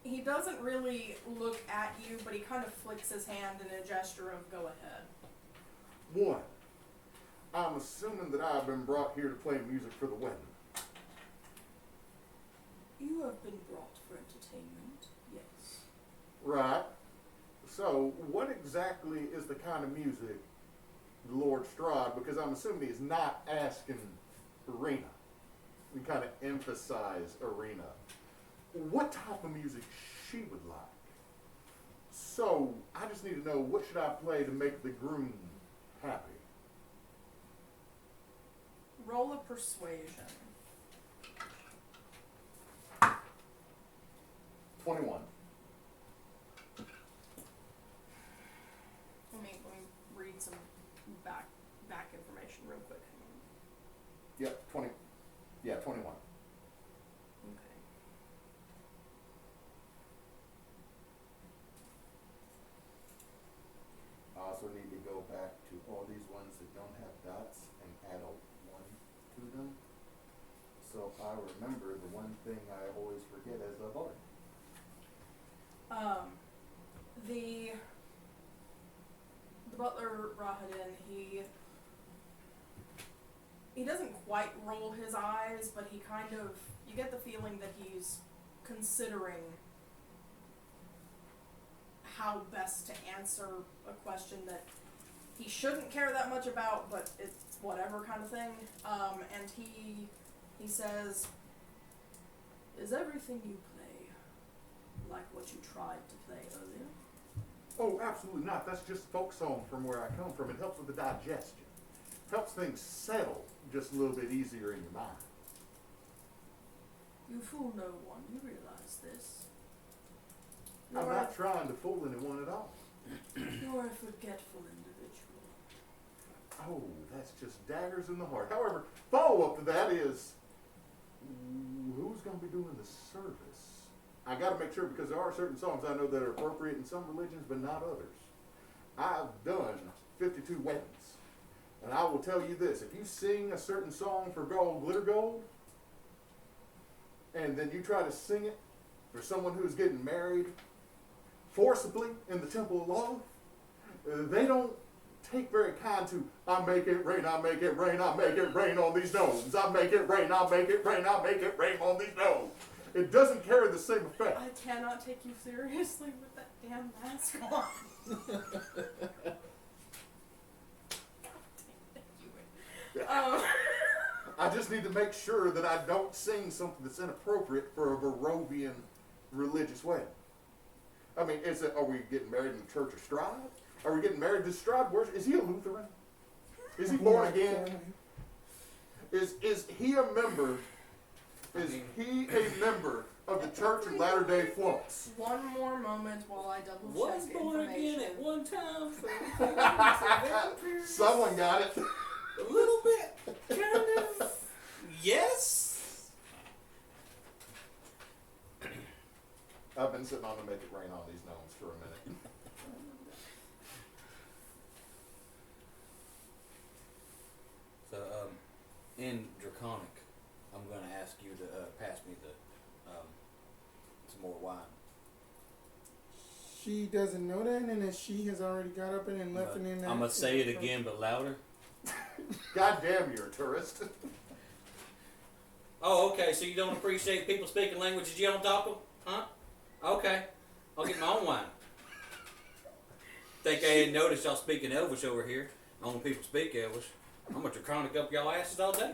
He doesn't really look at you, but he kind of flicks his hand in a gesture of go ahead. One, I'm assuming that I've been brought here to play music for the wedding. You have been brought for entertainment, yes. Right. So, what exactly is the kind of music the Lord Strahd, because I'm assuming he's not asking Arena. We kind of emphasize Arena. What type of music she would like. So, I just need to know what should I play to make the groom happy. Roll a persuasion. 21. Let me read some back information real quick. Yep, 20. Yeah, 21. Okay. I also need to go back to all these ones that don't have dots and add a 1 to them. So I remember the one thing I always forget as a bard. The butler Rahadin, he doesn't quite roll his eyes, but he kind of, you get the feeling that he's considering how best to answer a question that he shouldn't care that much about, but it's whatever kind of thing. And he says, "Is everything you play like what you tried to play earlier?" Oh, absolutely not. That's just folk song from where I come from. It helps with the digestion. Helps things settle just a little bit easier in your mind. You fool no one, you realize this. I'm not trying to fool anyone at all. You're a forgetful individual. Oh, that's just daggers in the heart. However, follow-up to that is, who's going to be doing the service? I got to make sure, because there are certain songs I know that are appropriate in some religions, but not others. I've done 52 weddings. And I will tell you this, if you sing a certain song for gold, glitter gold, and then you try to sing it for someone who's getting married forcibly in the temple of love, they don't take very kind to, I make it rain, I make it rain, I make it rain on these gnomes. I make it rain, I make it rain, I make it rain on these gnomes. It doesn't carry the same effect. I cannot take you seriously with that damn mask on. I just need to make sure that I don't sing something that's inappropriate for a Barovian religious wedding. I mean, are we getting married in the Church of Strahd? Are we getting married to Strahd worship? Is he a Lutheran? Is he born again? Is he a member? Is he a member of the Church of Latter-day Flunks? One more moment while I double Was check born information. again at one time. Someone got it. A little bit, kind of. Yes. I've been sitting on to make it rain on these gnomes for a minute. So, in Draconic, I'm going to ask you to pass me some more wine. She doesn't know that, and that she has already got up and left it in there. I'm going to say it again, but louder. God damn, you're a tourist. Oh, okay, so you don't appreciate people speaking languages you don't talk them? Huh? Okay. I'll get my own wine. Think I didn't notice y'all speaking Elvish over here. Only people speak Elvish. I'm going to Draconic up y'all asses all day.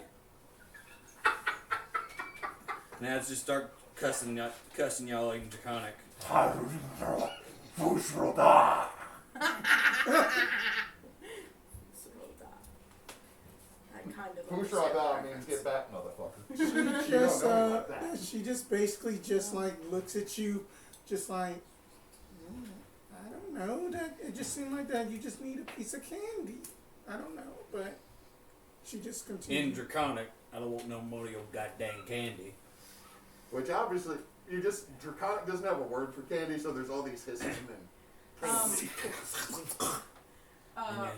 Now let's just start cussing y'all in Draconic. Pushra means get back, motherfucker. She just basically just like looks at you, just like, I don't know. That it just seemed like that you just need a piece of candy. I don't know, but she just In continued. Draconic, I don't want no more of your goddamn candy. Which obviously, Draconic doesn't have a word for candy, so there's all these hissing and Um,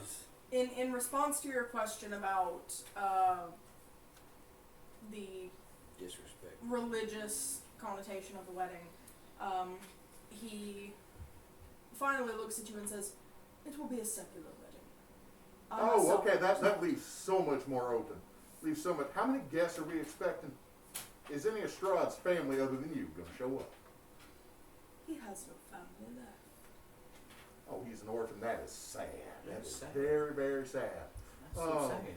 And in response to your question about the disrespect. religious connotation of the wedding, he finally looks at you and says, "It will be a secular wedding." oh, okay, that leaves so much more open. Leaves so much. How many guests are we expecting? Is any of Strahd's family other than you going to show up? He has no family left. Oh, he's an orphan. That is sad. That That's is sad. very, very sad. That's so sad.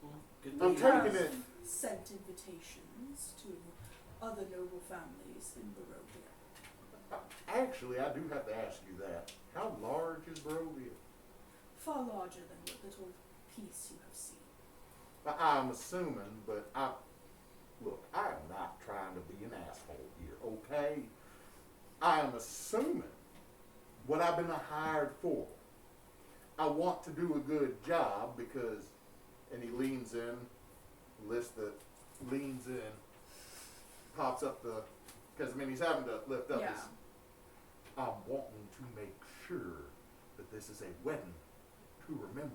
Well, good I'm thing taking it. Sent invitations to other noble families in Barovia. Actually, I do have to ask you that. How large is Barovia? Far larger than the little piece you have seen. I'm assuming, but look, I am not trying to be an asshole here, okay? I am assuming what I've been hired for. I want to do a good job because, and he leans in, lifts the leans in, pops up because he's having to lift up Yeah. his. I'm wanting to make sure that this is a wedding to remember.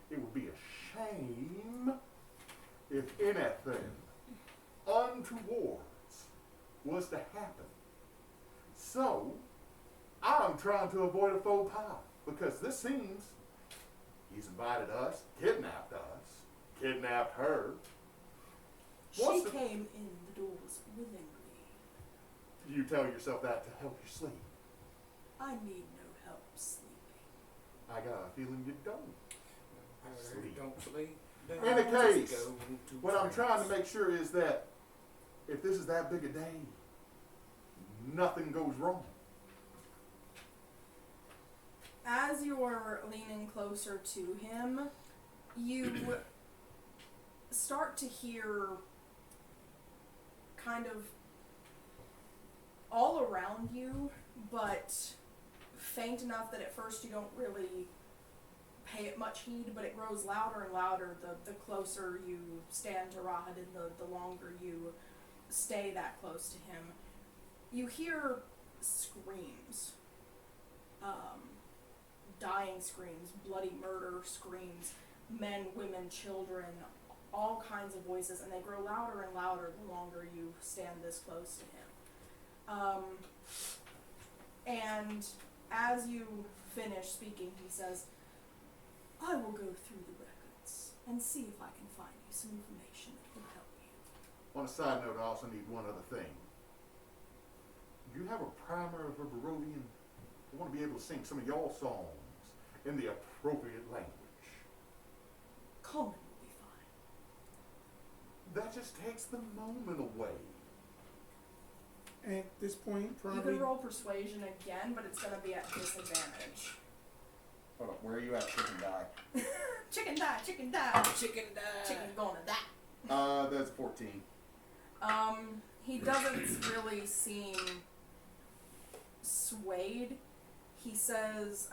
It would be a shame if anything untowards was to happen. So, I'm trying to avoid a faux pas because this seems he's invited us, kidnapped her. She What's the- came in the doors willingly. You tell yourself that to help you sleep. I need no help sleeping. I got a feeling you don't. Sleep. Don't sleep. In the case, Go to what I'm trance. trying to make sure is that if this is that big a day, nothing goes wrong. As you're leaning closer to him, you start to hear kind of all around you, but faint enough that at first you don't really pay it much heed, but it grows louder and louder the closer you stand to Rahadin, the longer you stay that close to him. You hear screams, dying screams, bloody murder screams, men, women, children, all kinds of voices, and they grow louder and louder the longer you stand this close to him. And as you finish speaking, he says, I will go through the records and see if I can find you some information that will help you. On a side note, I also need one other thing. You have a primer of a Barovian. I want to be able to sing some of y'all songs in the appropriate language. Common will be fine. That just takes the moment away. At this point, You probably. can roll persuasion again, but it's going to be at disadvantage. Hold on, where are you at, chicken die? Chicken die, chicken die, Chicken die. chicken gonna die. That's 14. He doesn't really seem swayed. He says,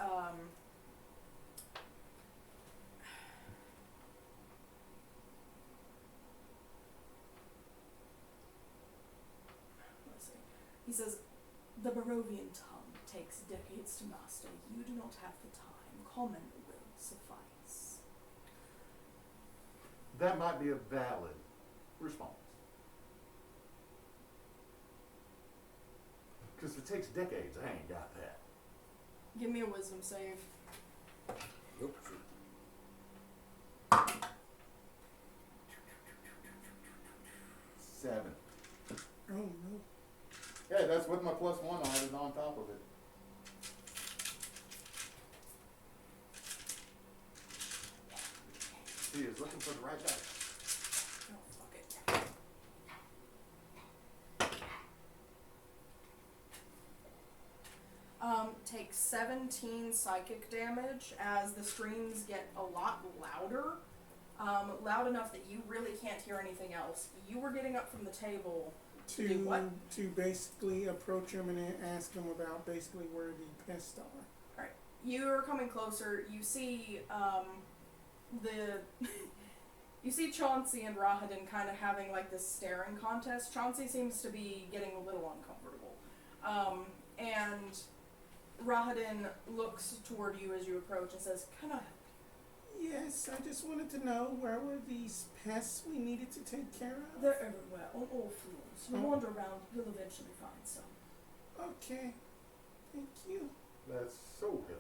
let's see. He says, the Barovian tongue takes decades to master. You do not have the time. Common will suffice. That might be a valid response. Because if it takes decades, I ain't got that. Give me a wisdom save. Nope. 7. Oh no. Yeah, that's with my +1 added on top of it. He is looking for the right guy. Oh, fuck it. Take 17 psychic damage as the screams get a lot louder. Loud enough that you really can't hear anything else. You were getting up from the table. Do what? To basically approach him and ask him about basically where the pests are. Alright. You're coming closer. You see, you see Chauncey and Rahadin kind of having like this staring contest. Chauncey seems to be getting a little uncomfortable. And Rahadin looks toward you as you approach and says, can I help you? Yes, I just wanted to know where were these pests we needed to take care of. They're everywhere, on all floors. You Oh. wander around, you'll eventually find some. Okay. Thank you. That's so helpful.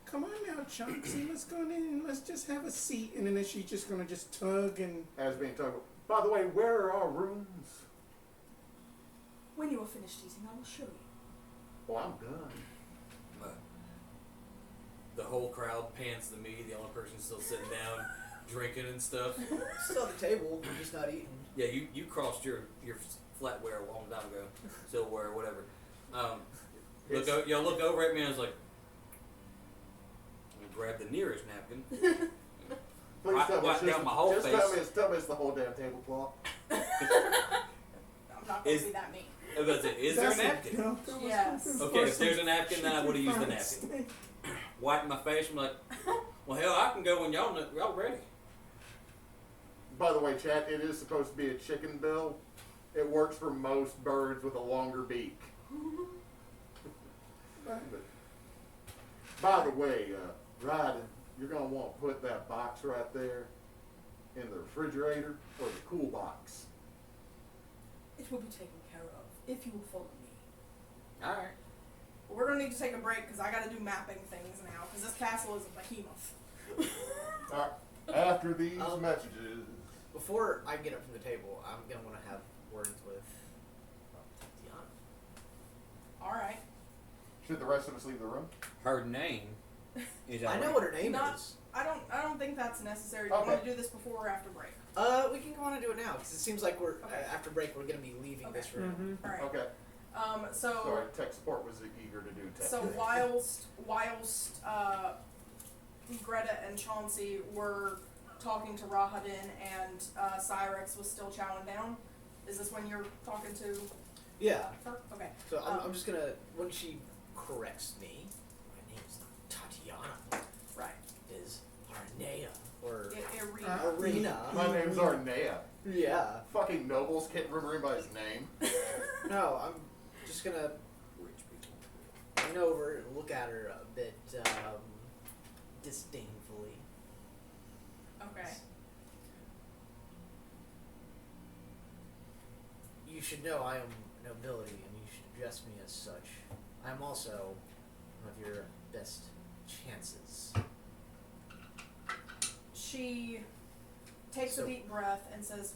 Come on now, Chauncey. Let's go in and let's just have a seat. And then she's just gonna just tug and As being told. By the way, where are our rooms? When you are finished eating, I will show you. Oh, I'm done. The whole crowd pans to me, the only person still sitting down, drinking and stuff. Still at the table, we're just not eating. Yeah, you crossed your flatware a long time ago, silverware, whatever. Look over at me and I was like, I'm gonna grab the nearest napkin. Please tell me Wipe it's down my whole just face. tell me it's the whole damn tablecloth. I'm not going to be that mean. I was about to say, is there a That's napkin? no, that was Yes. something Okay, if for there's some a napkin, then I would've used the chicken napkin. fried steak. Wiping my face, I'm like, well, hell, I can go when y'all ready. By the way, chat, it is supposed to be a chicken bill. It works for most birds with a longer beak. But, by the way, Ryden, you're going to want to put that box right there in the refrigerator or the cool box. It will be taken care of if you will follow me. Alright. We're gonna need to take a break because I gotta do mapping things now because this castle is a behemoth. All right. After these Um, messages, Before I get up from the table, I'm gonna want to have words with Tatiana. Alright. should the rest of us leave the room? Her name is I know what her name Not- is. I don't think that's necessary. Do you Okay. want to do this before or after break? We can go on and do it now because it seems like we're Okay. After break we're gonna be leaving this Okay. room. Alright. Okay. So Sorry, tech support was eager to do tech. So whilst Greta and Chauncey were talking to Rahadin and Syrex was still chowing down, is this when you're talking to Yeah. her? Okay. So I'm just gonna when she corrects me, my name's not Tatiana. Right. It is Arnea or Irina. Arena. My name's Arnea. Yeah. Fucking nobles can't remember him by his name. No, I'm just gonna Rich people. lean over and look at her a bit disdainfully. Okay. You should know I am nobility, and you should address me as such. I am also one of your best chances. She takes a So- deep breath and says,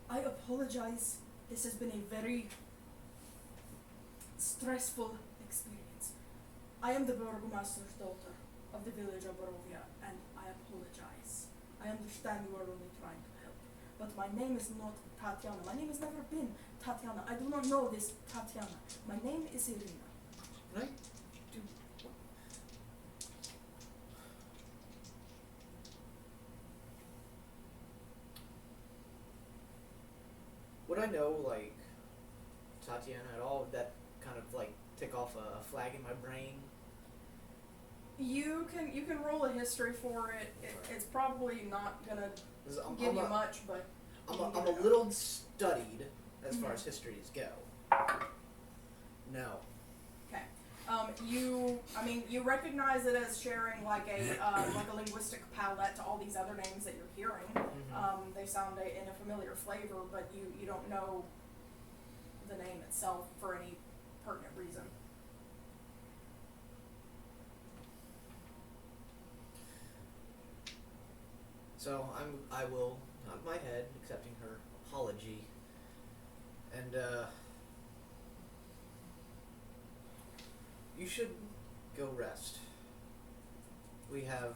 I apologize. This has been a very stressful experience. I am the Burgomaster's daughter of the village of Barovia, and I apologize. I understand you are only trying to help. But my name is not Tatiana. My name has never been Tatiana. I do not know this Tatiana. My name is Irina. Can I do? Would I know like Tatiana at all? Would that kind of like tick off a flag in my brain? You can roll a history for it. It's probably not gonna 'Cause give you much, but I'm you a, can I'm give a it little studied as far Mhm. as histories go. No. Okay. You recognize it as sharing like a linguistic palette to all these other names that you're hearing. Mhm. They sound in a familiar flavor, but you don't know the name itself for any pertinent reason. So I will nod my head, accepting her apology, and you should go rest. We have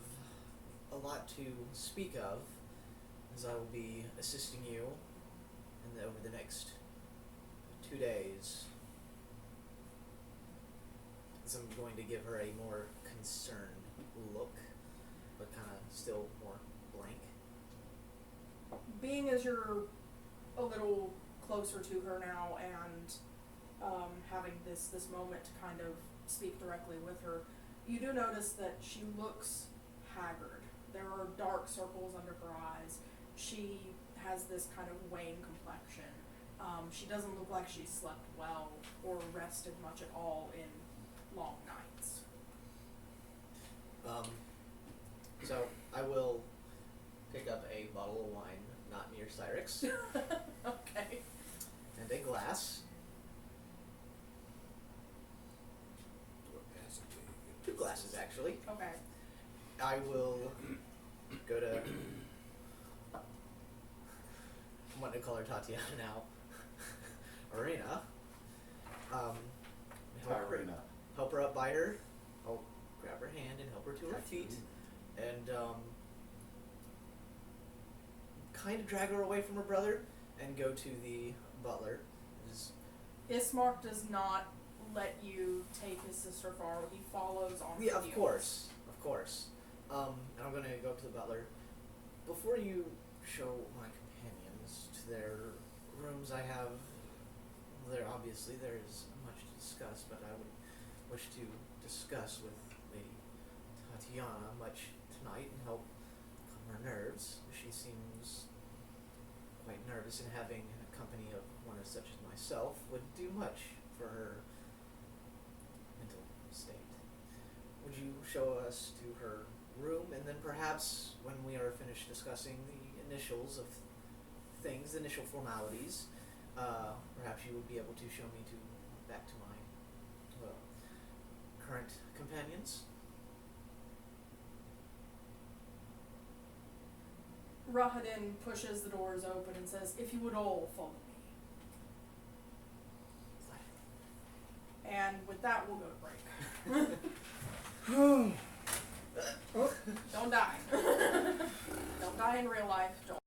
a lot to speak of, as I will be assisting you over the next 2 days. As I'm going to give her a more concerned look, but kind of still more blank. Being as you're a little closer to her now and having this moment to kind of speak directly with her, you do notice that she looks haggard. There are dark circles under her eyes. She has this kind of wan complexion. She doesn't look like she slept well or rested much at all in long nights. So I will pick up a bottle of wine, not near Syrex, Okay. and a glass. 2 glasses, actually. Okay. I will go to. I'm wanting to call her Tatiana now. Arena. Help her up by her. I'll grab her hand and help her to her feet, and kind of drag her away from her brother, and go to the butler. Just, Ismark does not let you take his sister far. He follows on yeah, her of heels. course, of course. And I'm gonna go up to the butler. Before you show my companions to their rooms, I have. There obviously there is much to discuss, but I would wish to discuss with Lady Tatiana much tonight and help calm her nerves. She seems quite nervous, and having a company of one as such as myself would do much for her mental state. Would you show us to her room, and then perhaps when we are finished discussing the initials of things, the initial formalities, perhaps you would be able to show me back to my, well, current companions? Rahadin pushes the doors open and says, "If you would all follow me." And with that, we'll go to break. Oh. Don't die. Don't die in real life. Don't